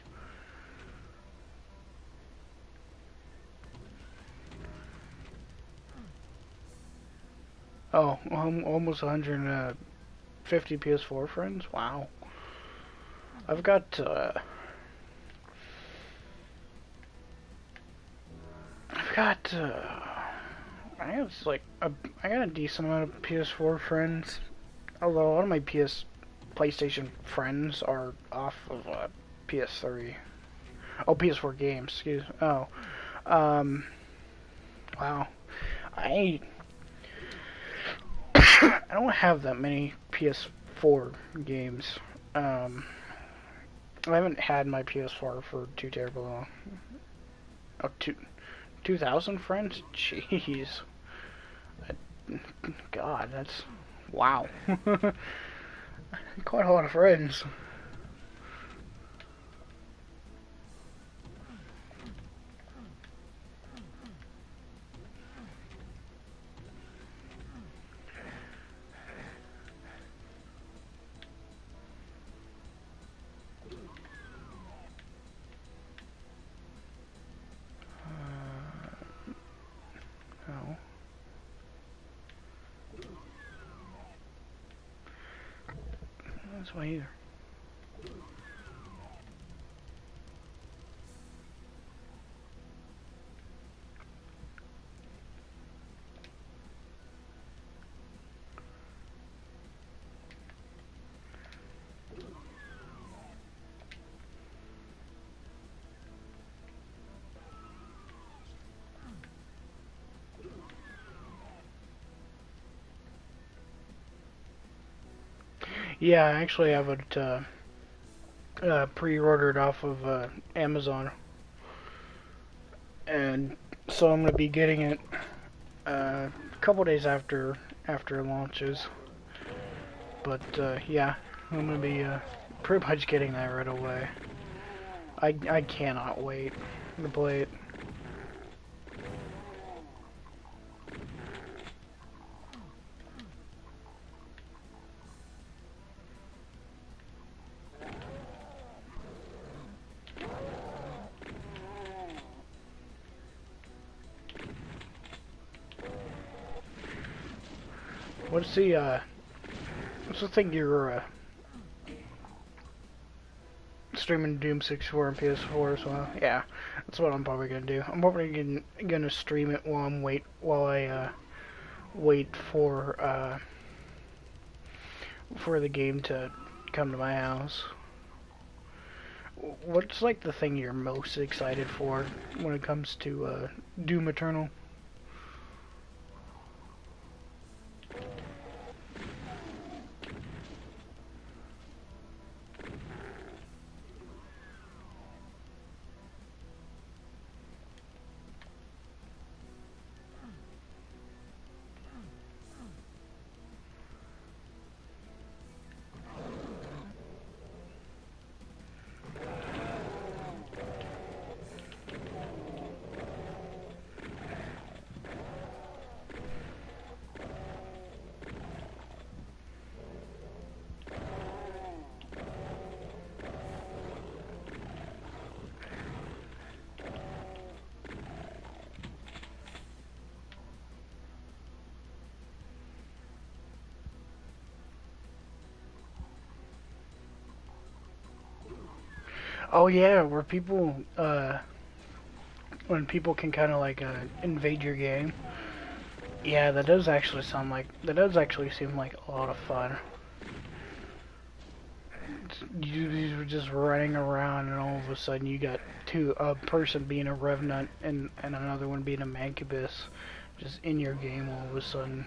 Oh, almost 150 PS4 friends. Wow. I've got I've got I have like I got a decent amount of PS4 friends. Although a lot of my PlayStation friends are off of PS3. Oh, PS4 games. Excuse. Oh, um, wow. I I don't have that many PS4 games. Um, I haven't had my PS4 for too terribly long. Oh, 2,000 friends? Jeez. God, that's... Wow. Quite a lot of friends. Oh. That's why either. Yeah, I actually have it pre-ordered off of Amazon, and so I'm gonna be getting it a couple days after it launches. But yeah, I'm gonna be pretty much getting that right away. I cannot wait to play it. What's the thing you're streaming Doom 64 and PS4 as well? Yeah, that's what I'm probably gonna do. I'm probably gonna stream it while I wait for the game to come to my house. What's like the thing you're most excited for when it comes to Doom Eternal? Oh yeah, when people can kind of like invade your game. Yeah, that does actually seem like a lot of fun. You were just running around, and all of a sudden you got a person being a revenant and another one being a mancubus, just in your game all of a sudden.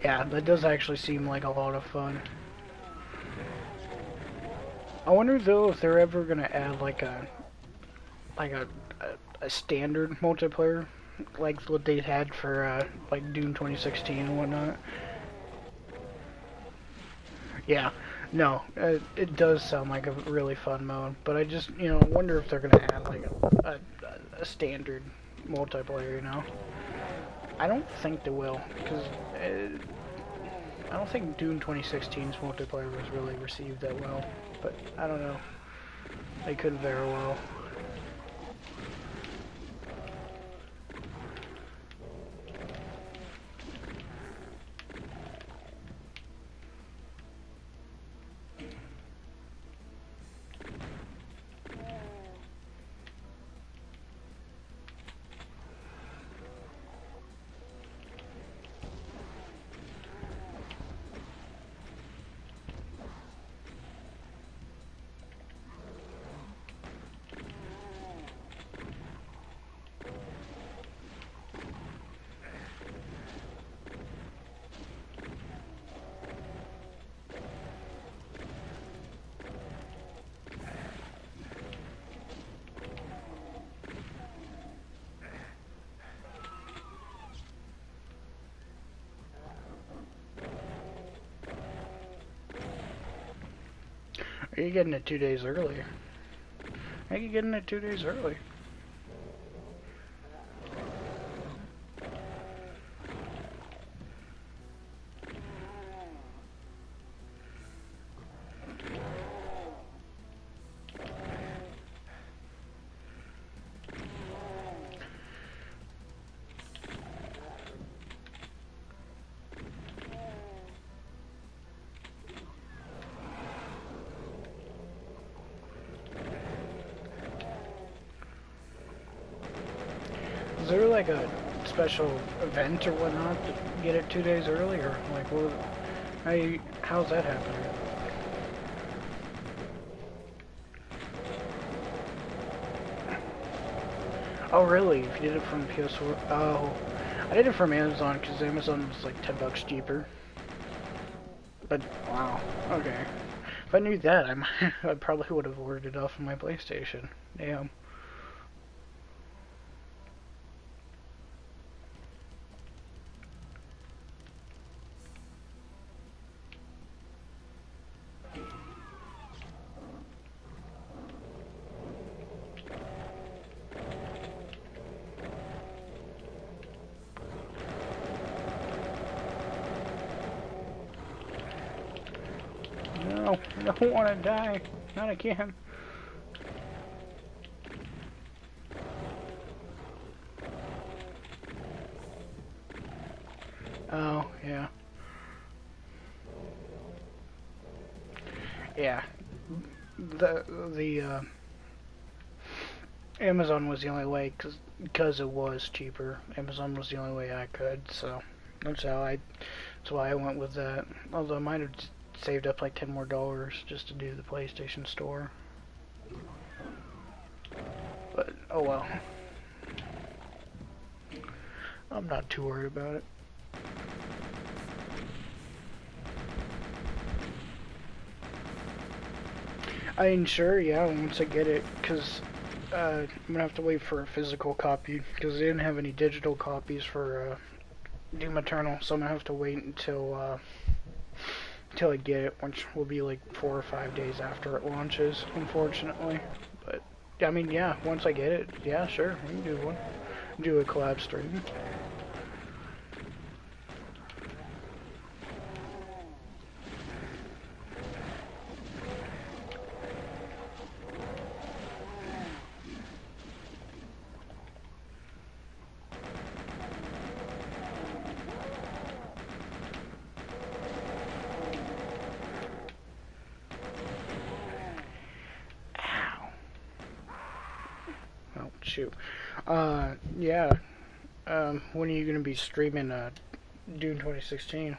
Yeah, that does actually seem like a lot of fun. I wonder though if they're ever gonna add like a standard multiplayer, like what they had for like Doom 2016 and whatnot. Yeah, no, it does sound like a really fun mode, but I just, I wonder if they're gonna add like a standard multiplayer, I don't think they will, because I don't think Doom 2016's multiplayer was really received that well, but I don't know. They could very well. Are you getting it 2 days early? How are you getting it 2 days early? Is there like a special event or whatnot to get it 2 days early, or like what? How's that happening? Oh really? If you did it from PS4? Oh, I did it from Amazon because Amazon was like $10 cheaper. But wow, okay. If I knew that, I probably would have ordered it off of my PlayStation. Damn. No, I don't want to die. Not again. Oh, yeah. Yeah. The Amazon was the only way, cause it was cheaper. Amazon was the only way I could, so that's why I went with that. Although I might have saved up like $10 more just to do the PlayStation Store. But oh well. I'm not too worried about it. I mean, sure, yeah, once I get it, because I'm gonna have to wait for a physical copy, because they didn't have any digital copies for Doom Eternal, so I'm gonna have to wait until I get it, which will be like 4 or 5 days after it launches, unfortunately. But I mean, yeah, once I get it, yeah, sure, we can do one, do a collab stream. Oh, shoot. Yeah. When are you gonna be streaming Dune 2016?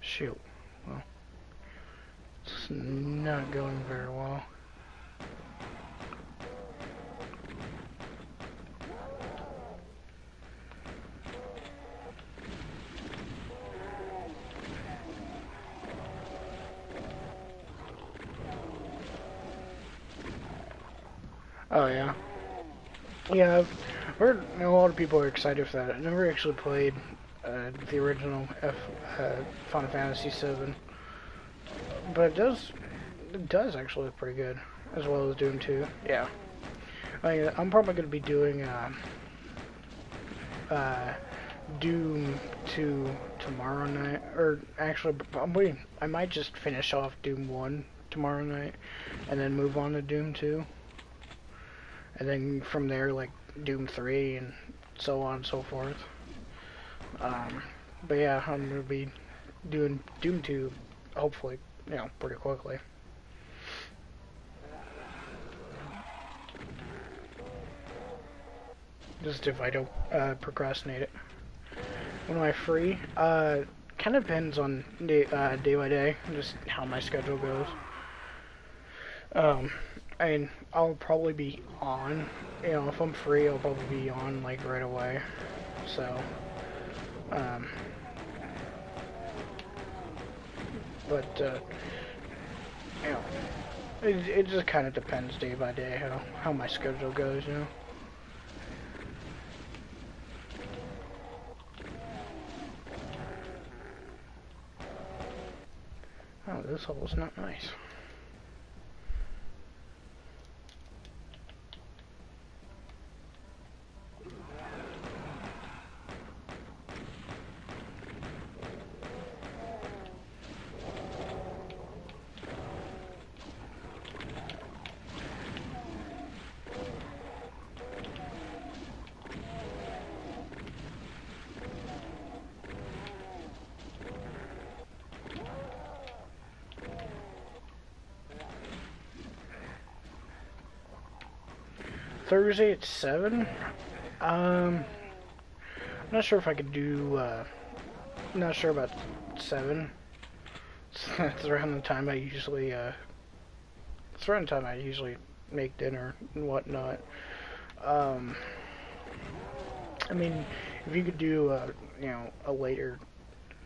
Shoot. Well, it's not going very well. Oh yeah. Yeah, I've heard a lot of people are excited for that. I never actually played the original Final Fantasy VII, but it does actually look pretty good, as well as Doom 2. Yeah, I'm probably going to be doing uh, Doom 2 tomorrow night, or actually, I might just finish off Doom 1 tomorrow night, and then move on to Doom 2. And then from there, like Doom 3 and so on and so forth. But yeah, I'm gonna be doing Doom 2, hopefully, pretty quickly. Just if I don't procrastinate it. When am I free? Kind of depends on day by day, just how my schedule goes. Um, I mean, I'll probably be on. You know, if I'm free, I'll probably be on like right away. So, um, but you know, it just kind of depends day by day how my schedule goes. You know. Oh, this level's not nice. Thursday at 7? I'm not sure if I could do, not sure about 7. It's around the time I usually, it's around the time I usually make dinner and whatnot. Um, I mean, if you could do, you know, a later,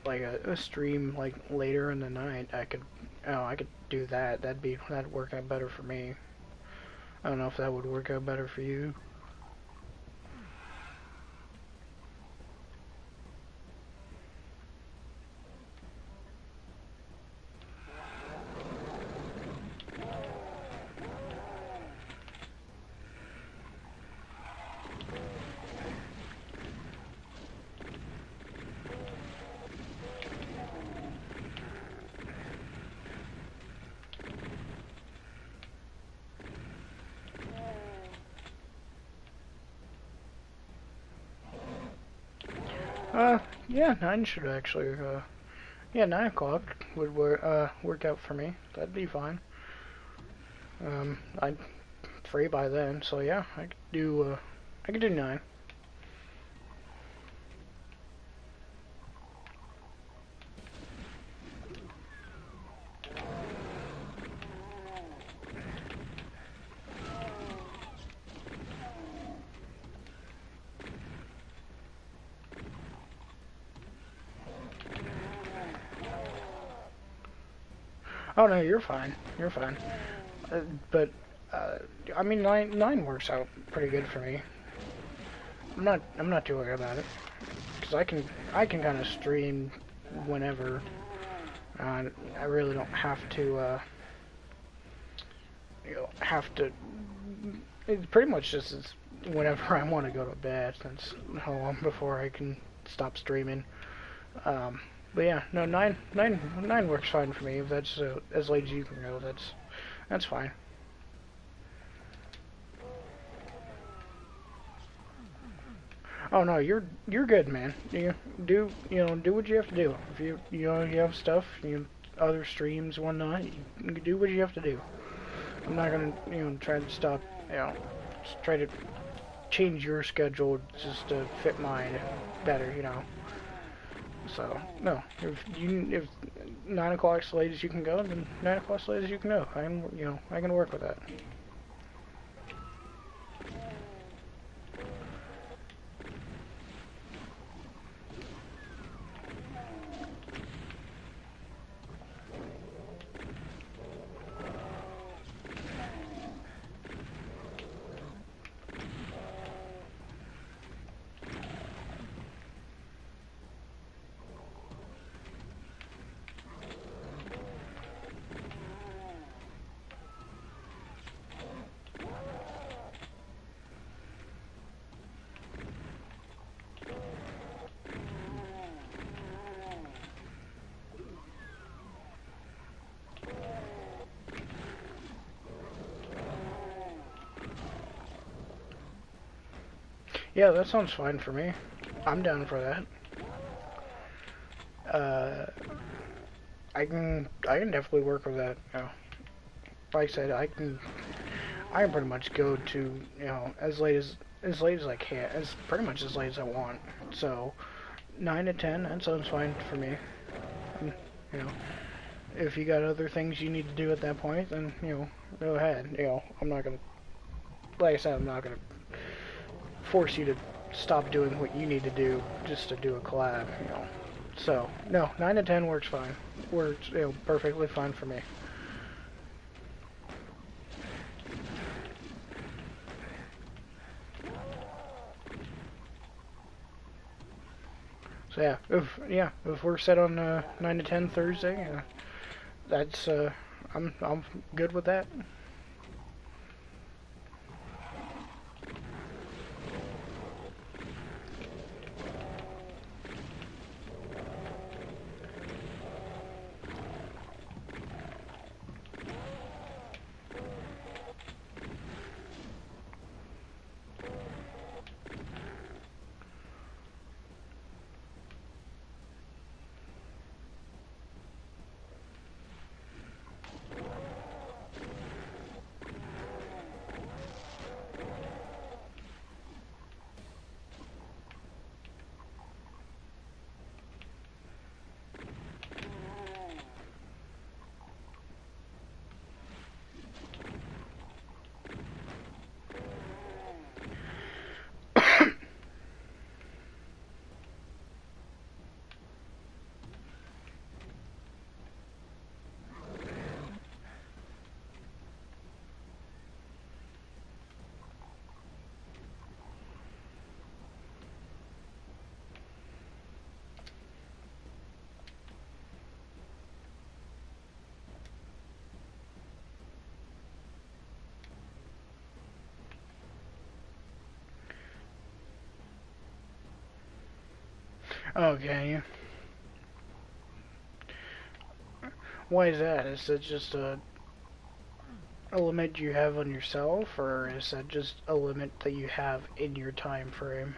like a stream, like later in the night, I could do that. That'd work out better for me. I don't know if that would work out better for you. Yeah, 9 should actually, yeah, 9 o'clock would work out for me. That'd be fine. I'm free by then, so yeah, I could do 9. Oh no, you're fine. You're fine. But I mean, nine works out pretty good for me. I'm not too worried about it because I can kind of stream whenever. I really don't have to you know have to. It's pretty much just whenever I want to go to bed. That's how long before I can stop streaming. But yeah, no, nine works fine for me. If that's as late as you can go, that's fine. Oh no, you're good, man. You know do what you have to do. If you know you have stuff, other streams, whatnot, you do what you have to do. I'm not gonna try to stop just try to change your schedule just to fit mine better. So no, if 9 o'clock's the latest you can go, then 9 o'clock's the latest you can go. I can work with that. Yeah, that sounds fine for me. I'm down for that. I can definitely work with that. Like I said, I can pretty much go to as late as I can, as pretty much as late as I want. So 9 to 10, that sounds fine for me. Um, you know, if you got other things you need to do at that point, then, go ahead. I'm not gonna, like I said, I'm not gonna force you to stop doing what you need to do just to do a collab. So, no, 9 to 10 works fine. Works, perfectly fine for me. So if we're set on 9 to 10 Thursday, that's I'm good with that. Okay. Why is that? Is it just a limit you have on yourself, or is that just a limit that you have in your time frame?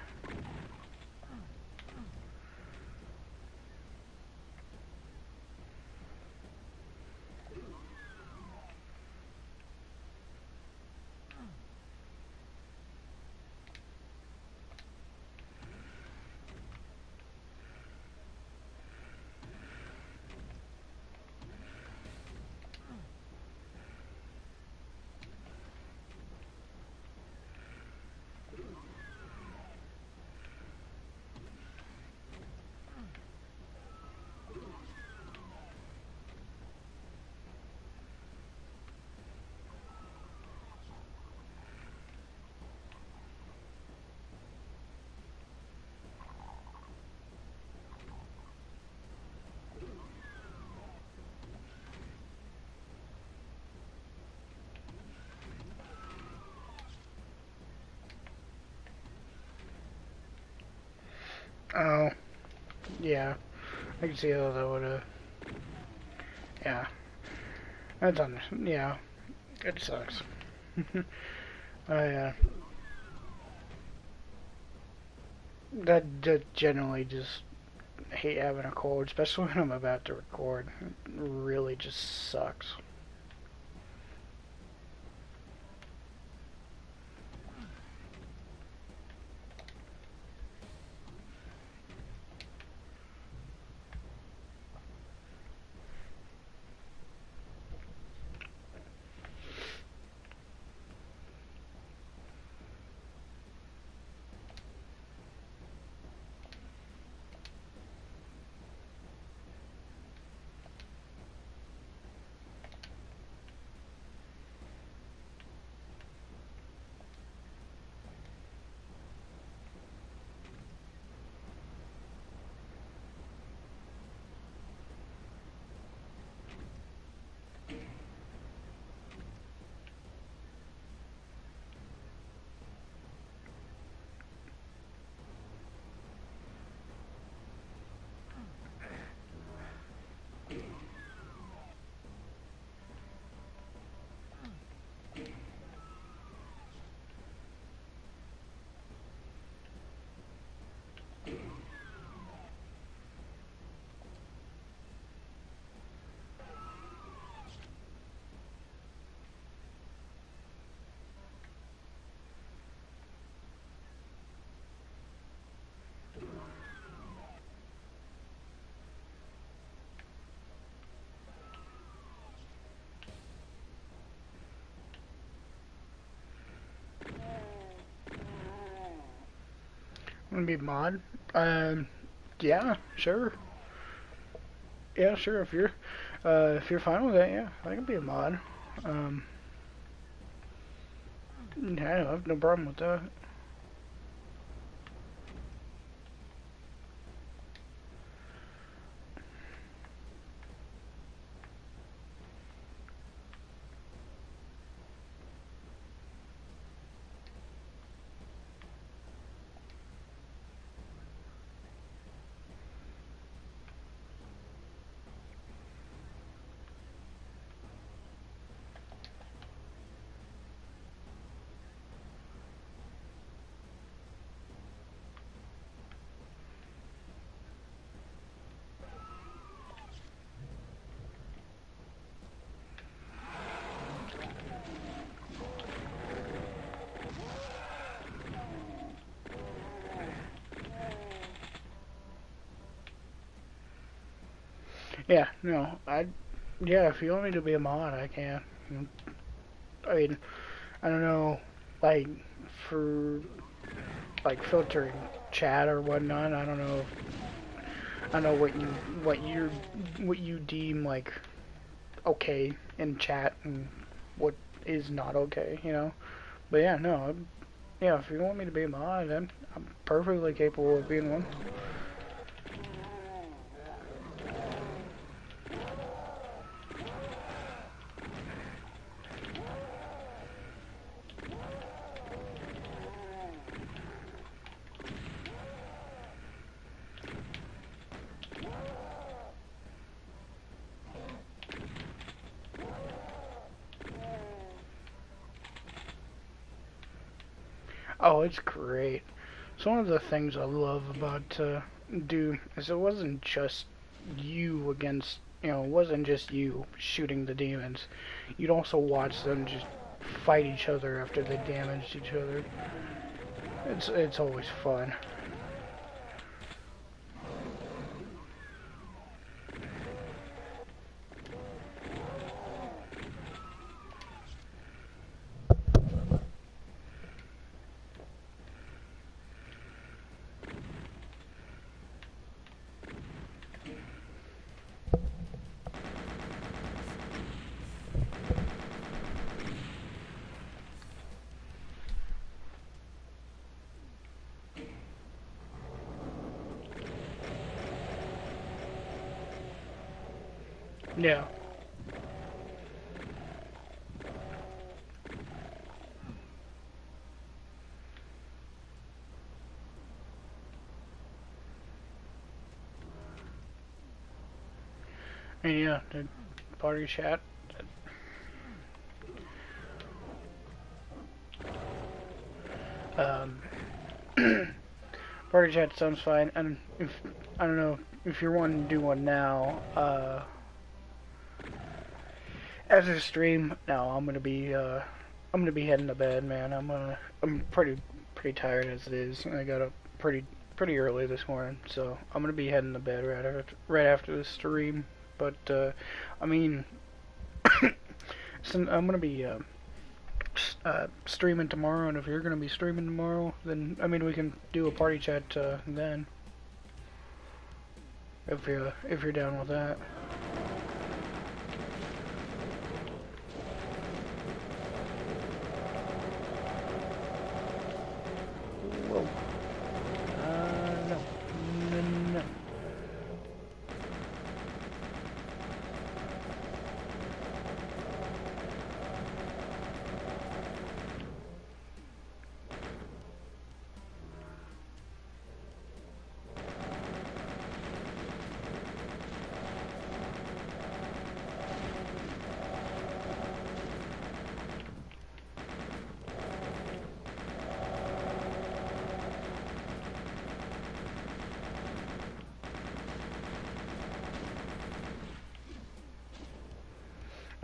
Oh, yeah. I can see how that would yeah. Yeah. It sucks. I that generally just hate having a cold, especially when I'm about to record. It really just sucks. Wanna be a mod? Yeah, sure. Yeah, sure. If you're fine with that, yeah, I can be a mod. Um, yeah, I have no problem with that. Yeah, no, yeah, if you want me to be a mod, I can. I mean, I don't know, like, for, like, filtering chat or whatnot, I don't know, I don't know what you deem, like, okay in chat and what is not okay, you know? But yeah, no, yeah, if you want me to be a mod, I'm perfectly capable of being one. Oh, it's great. So one of the things I love about Doom is it wasn't just you against, it wasn't just you shooting the demons. You'd also watch them just fight each other after they damaged each other. It's always fun. Yeah. And yeah, the party chat. Um, party chat sounds fine. And if I don't know if you're wanting to do one now, as a stream, no, I'm gonna be heading to bed, man. I'm pretty tired as it is. I got up pretty early this morning, so I'm gonna be heading to bed right after the stream. But I mean, so I'm gonna be streaming tomorrow, and if you're gonna be streaming tomorrow, then I mean we can do a party chat then, if you're down with that. Whoa. No. No, no.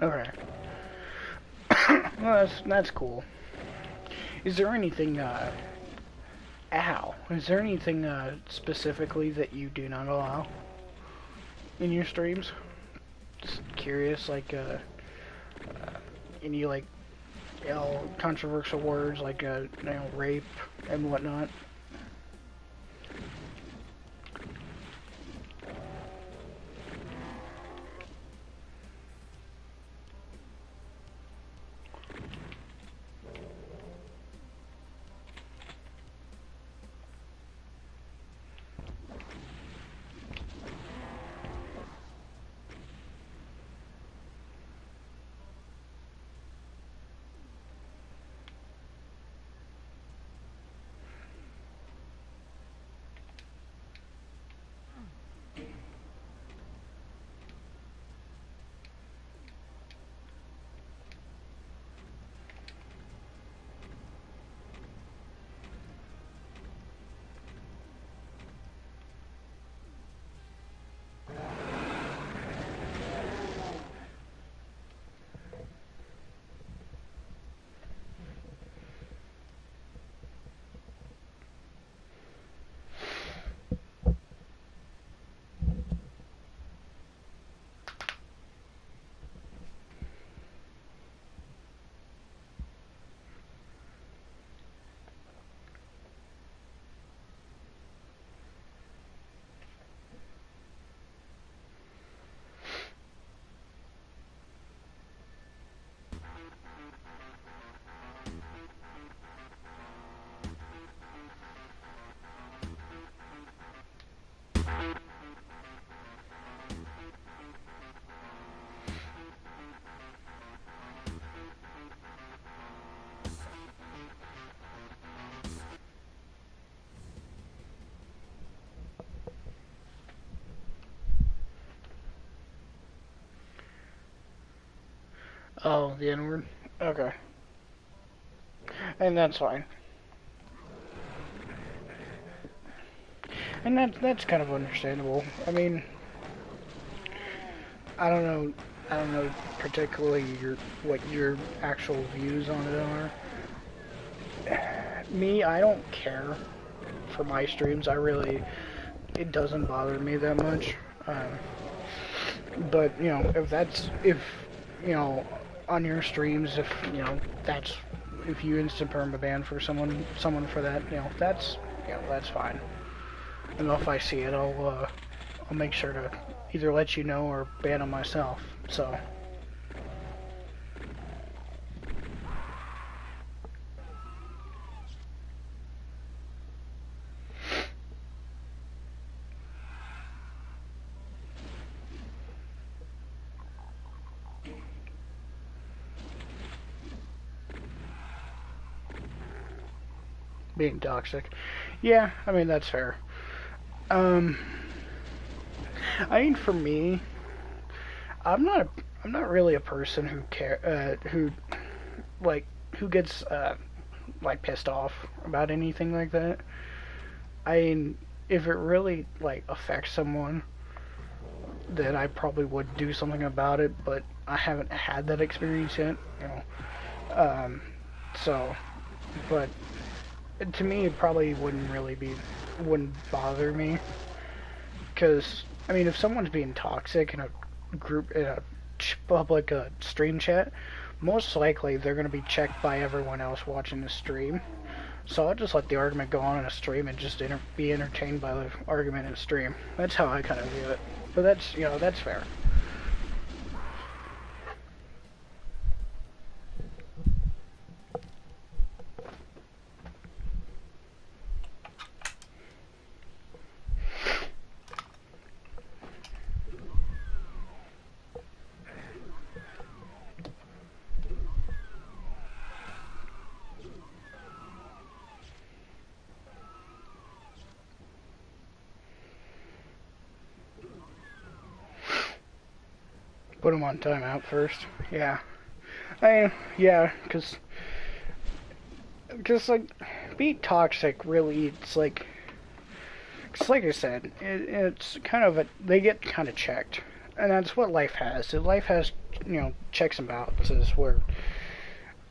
Okay. Well, that's cool. Is there anything ow? Is there anything specifically that you do not allow in your streams? Just curious, like any like controversial words like rape and whatnot. Oh, the N-word? Okay. And that's fine. And that's kind of understandable. I mean, I don't know. I don't know particularly what your actual views on it are. Me, I don't care for my streams. It doesn't bother me that much. But you know, if you know, on your streams, if you know if you instant permaban for someone for that, that's fine. And if I see it, I'll make sure to either let you know or ban them myself. So. Being toxic. Yeah, I mean that's fair. I mean for me, I'm not really a person who gets like pissed off about anything like that. I mean, if it really like affects someone, then I probably would do something about it, but I haven't had that experience yet, you know. Um, so, but to me, it probably wouldn't bother me, because I mean, if someone's being toxic in a public stream chat, most likely they're going to be checked by everyone else watching the stream. So I'll just let the argument go on in a stream and just be entertained by the argument in a stream. That's how I kind of view it. But that's, that's fair. Put them on timeout first. Yeah. Yeah, because like, being toxic really, it's like I said, it's kind of they get kind of checked. And that's what life has. Life has, checks and balances where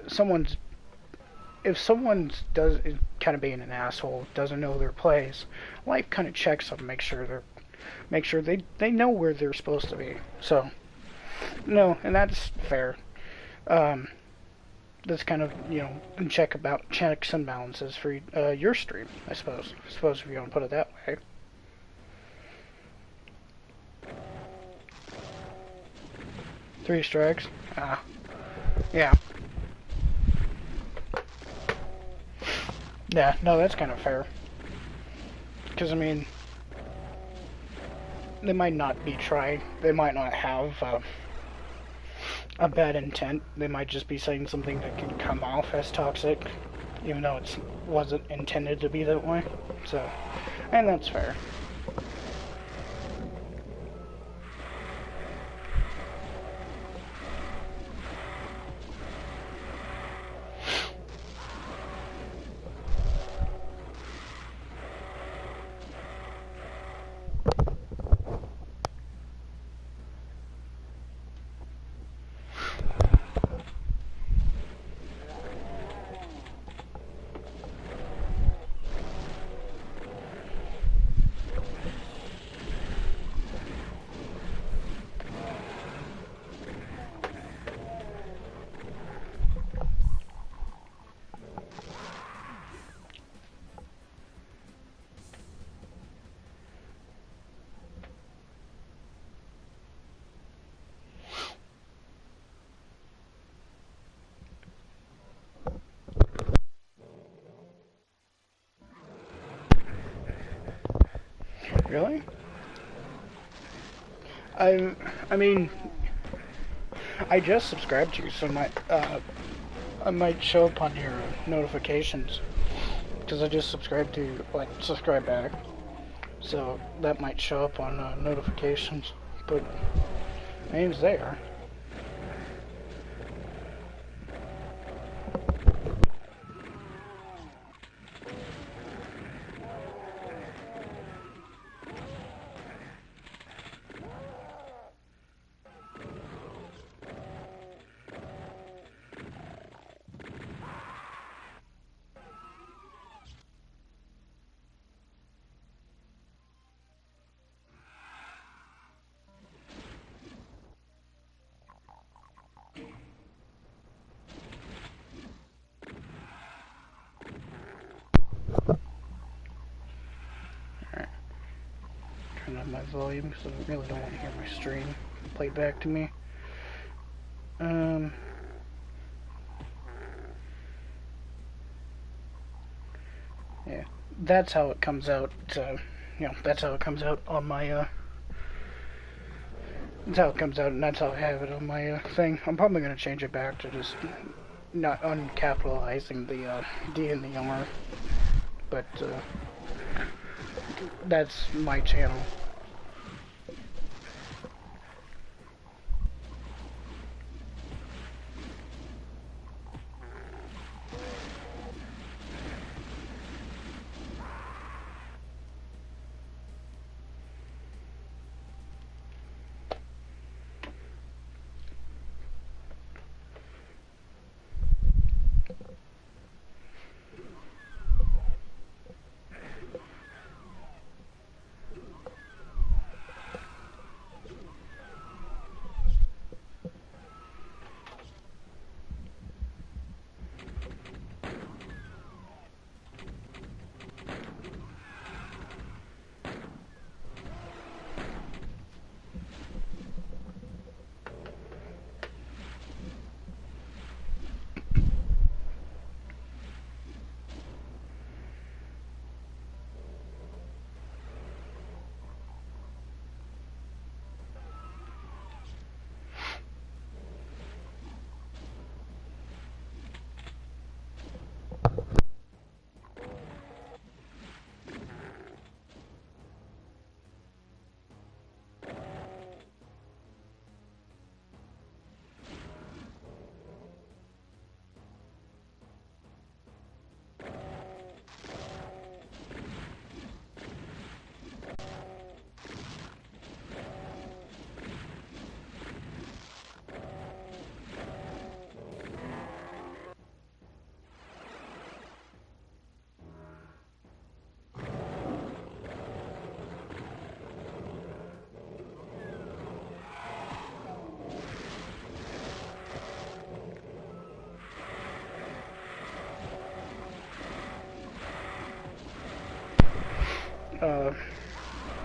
if someone is kind of being an asshole, doesn't know their place, life kind of checks them, make sure they know where they're supposed to be. So, no, and that's fair. That's kind of, checks and balances for your stream, I suppose. I suppose if you want to put it that way. Three strikes? Yeah. Yeah, no, that's kind of fair. Because, I mean, they might not be trying. They might not have a bad intent. They might just be saying something that can come off as toxic, even though it wasn't intended to be that way. So, and that's fair. Really? I mean, I just subscribed to you, so I might show up on your notifications, because I just subscribed to, subscribe back, so that might show up on notifications, but my name's there. down my volume because I really don't want to hear my stream played back to me. Yeah, that's how it comes out. That's how it comes out on my. That's how it comes out, and that's how I have it on my thing. I'm probably gonna change it back to just not uncapitalizing the D and the R, but that's my channel.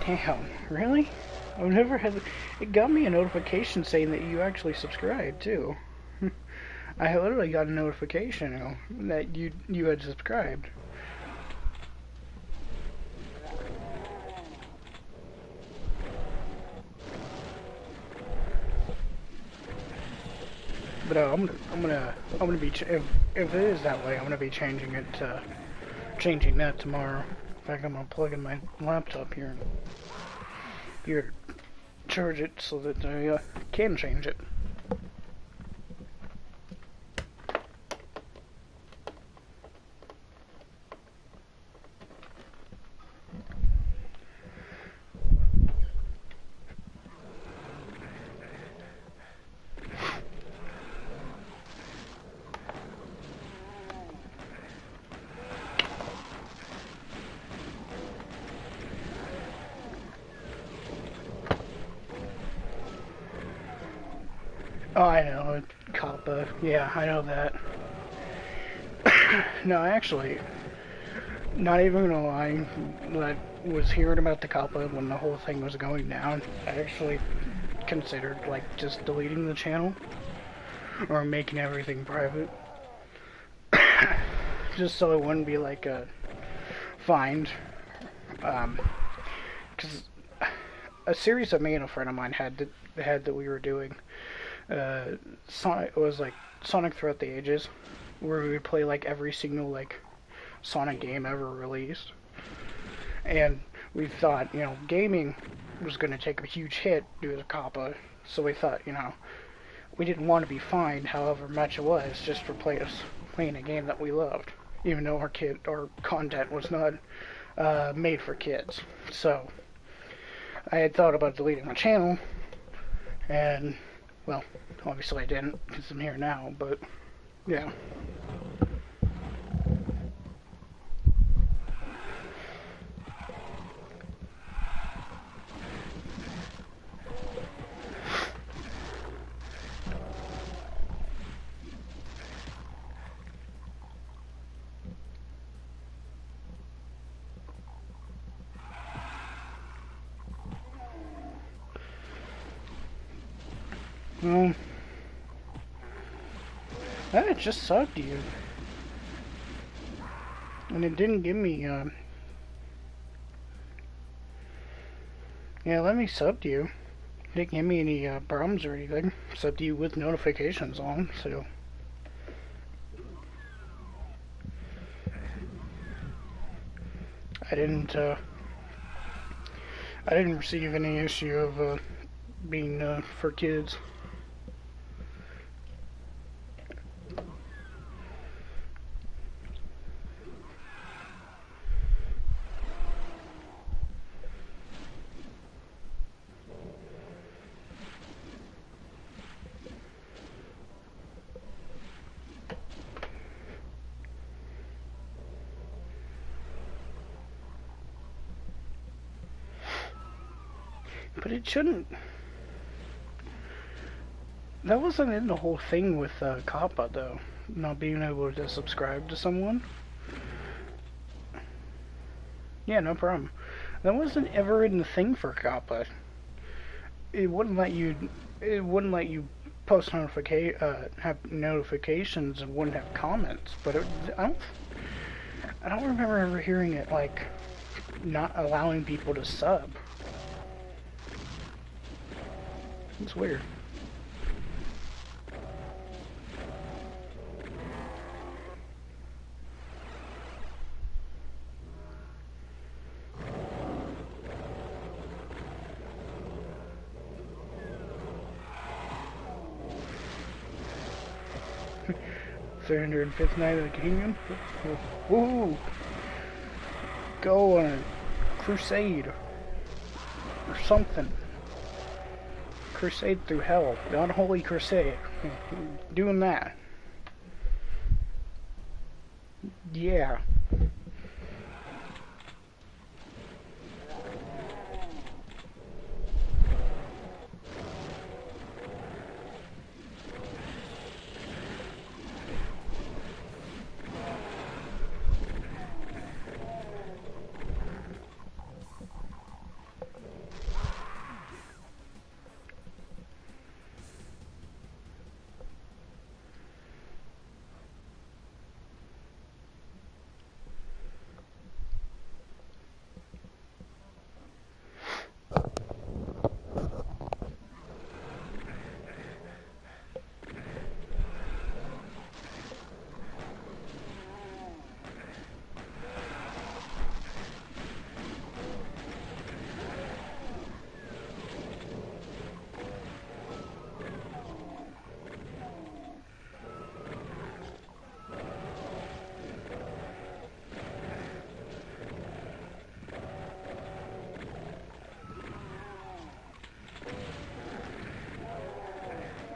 Damn, really? I've never had. It got me a notification saying that you actually subscribed too. I literally got a notification that you had subscribed. But I'm gonna be if it is that way, I'm gonna be changing it to changing that tomorrow. In fact, I'm gonna plug in my laptop here and charge it so that I can change it. Oh, I know, Kappa. Yeah, I know that. No, actually, not even gonna lie, I was hearing about the Kappa when the whole thing was going down. I actually considered, like, just deleting the channel or making everything private. Just so it wouldn't be like a find. Because a series that me and a friend of mine had that we were doing. Sonic, it was like Sonic Throughout the Ages, where we would play like every single like Sonic game ever released. And we thought, gaming was going to take a huge hit due to Kappa, so we thought, we didn't want to be fined however much it was just for playing a game that we loved, even though our content was not made for kids. So I had thought about deleting my channel, and well, obviously I didn't because I'm here now, but yeah. Well, that just sucked you. And it didn't give me, yeah, let me sub to you. It didn't give me any problems or anything. Subbed to you with notifications on, so. I didn't, I didn't receive any issue of, being, for kids. But it shouldn't. That wasn't in the whole thing with Kappa, though. Not being able to subscribe to someone. Yeah, no problem. That wasn't ever in the thing for Kappa. It wouldn't let you. It wouldn't let you post have notifications and wouldn't have comments. But I don't remember ever hearing it like not allowing people to sub. It's weird. $305th night of the kingdom. Woo! Go on a crusade or something. Crusade through hell, the unholy crusade. Doing that. Yeah.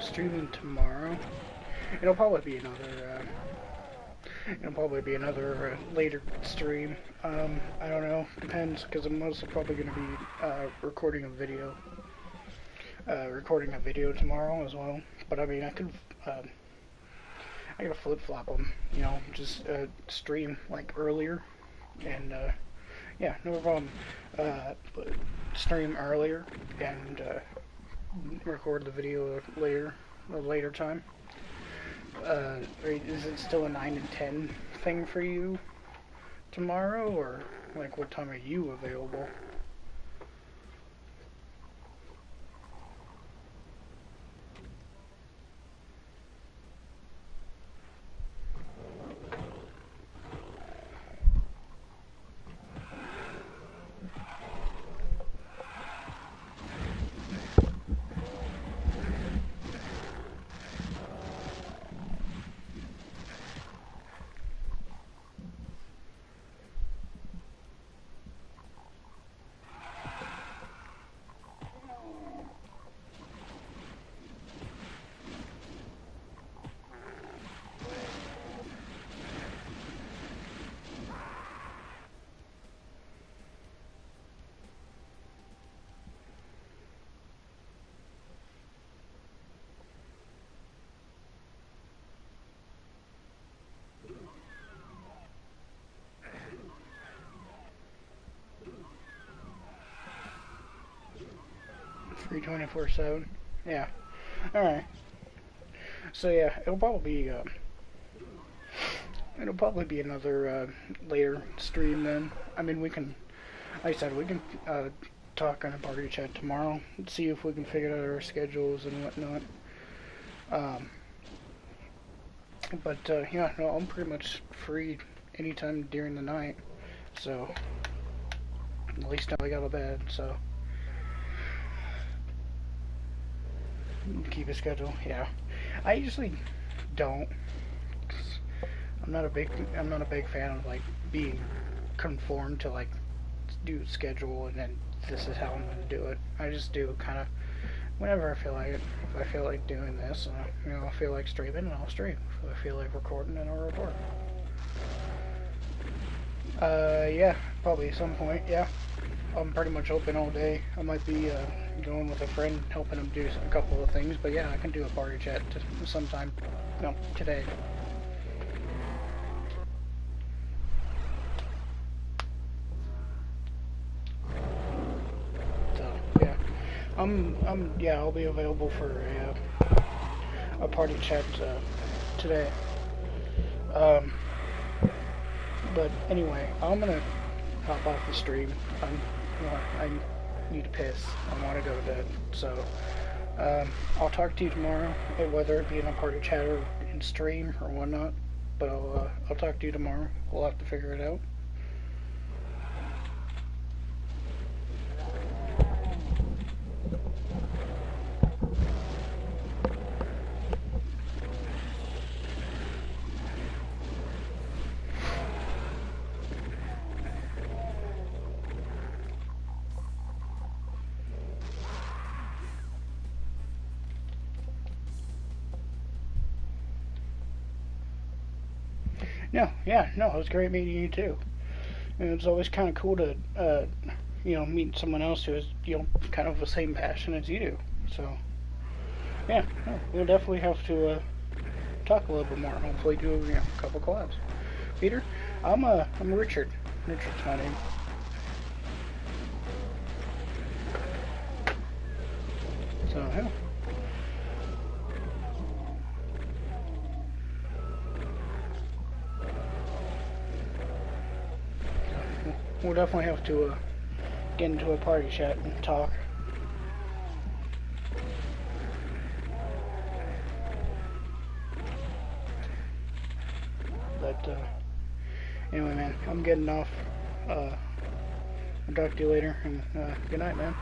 Streaming tomorrow. It'll probably be another later stream. I don't know. Depends, because I'm mostly probably going to be recording a video. Recording a video tomorrow as well. But I mean, I could flip flop them. You know, just stream like earlier, and yeah, no problem. But stream earlier and record the video later, a later time. Is it still a 9 and 10 thing for you tomorrow, or like what time are you available? Free 24/7. Yeah. Alright. So yeah, it'll probably be another later stream then. I mean, we can, like I said, we can talk on a party chat tomorrow and see if we can figure out our schedules and whatnot. But yeah, no, I'm pretty much free anytime during the night. So at least now I got a bed, so keep a schedule. Yeah, I usually don't. I'm not a big fan of like being conformed to like do schedule and then this is how I'm gonna do it. I just do kind of whenever I feel like it. If I feel like doing this, I feel like streaming, and I'll stream. If I feel like recording, then I'll record. Yeah, probably at some point. Yeah, I'm pretty much open all day. I might be going with a friend, helping him do a couple of things. But yeah, I can do a party chat sometime. No, today. So yeah, yeah, I'll be available for a party chat today. But anyway, I'm gonna hop off the stream. I need to piss. I want to go to bed. So I'll talk to you tomorrow, whether it be in a party chat or in stream or whatnot. But I'll talk to you tomorrow. We'll have to figure it out. No, yeah, no, it was great meeting you too. And it's always kind of cool to, meet someone else who has, kind of the same passion as you do. So, yeah, no, we'll definitely have to talk a little bit more. Hopefully, do a couple collabs. Peter, I'm Richard. Richard's my name. So, yeah. We'll definitely have to get into a party chat and talk. But anyway, man, I'm getting off. I'll talk to you later, and good night, man.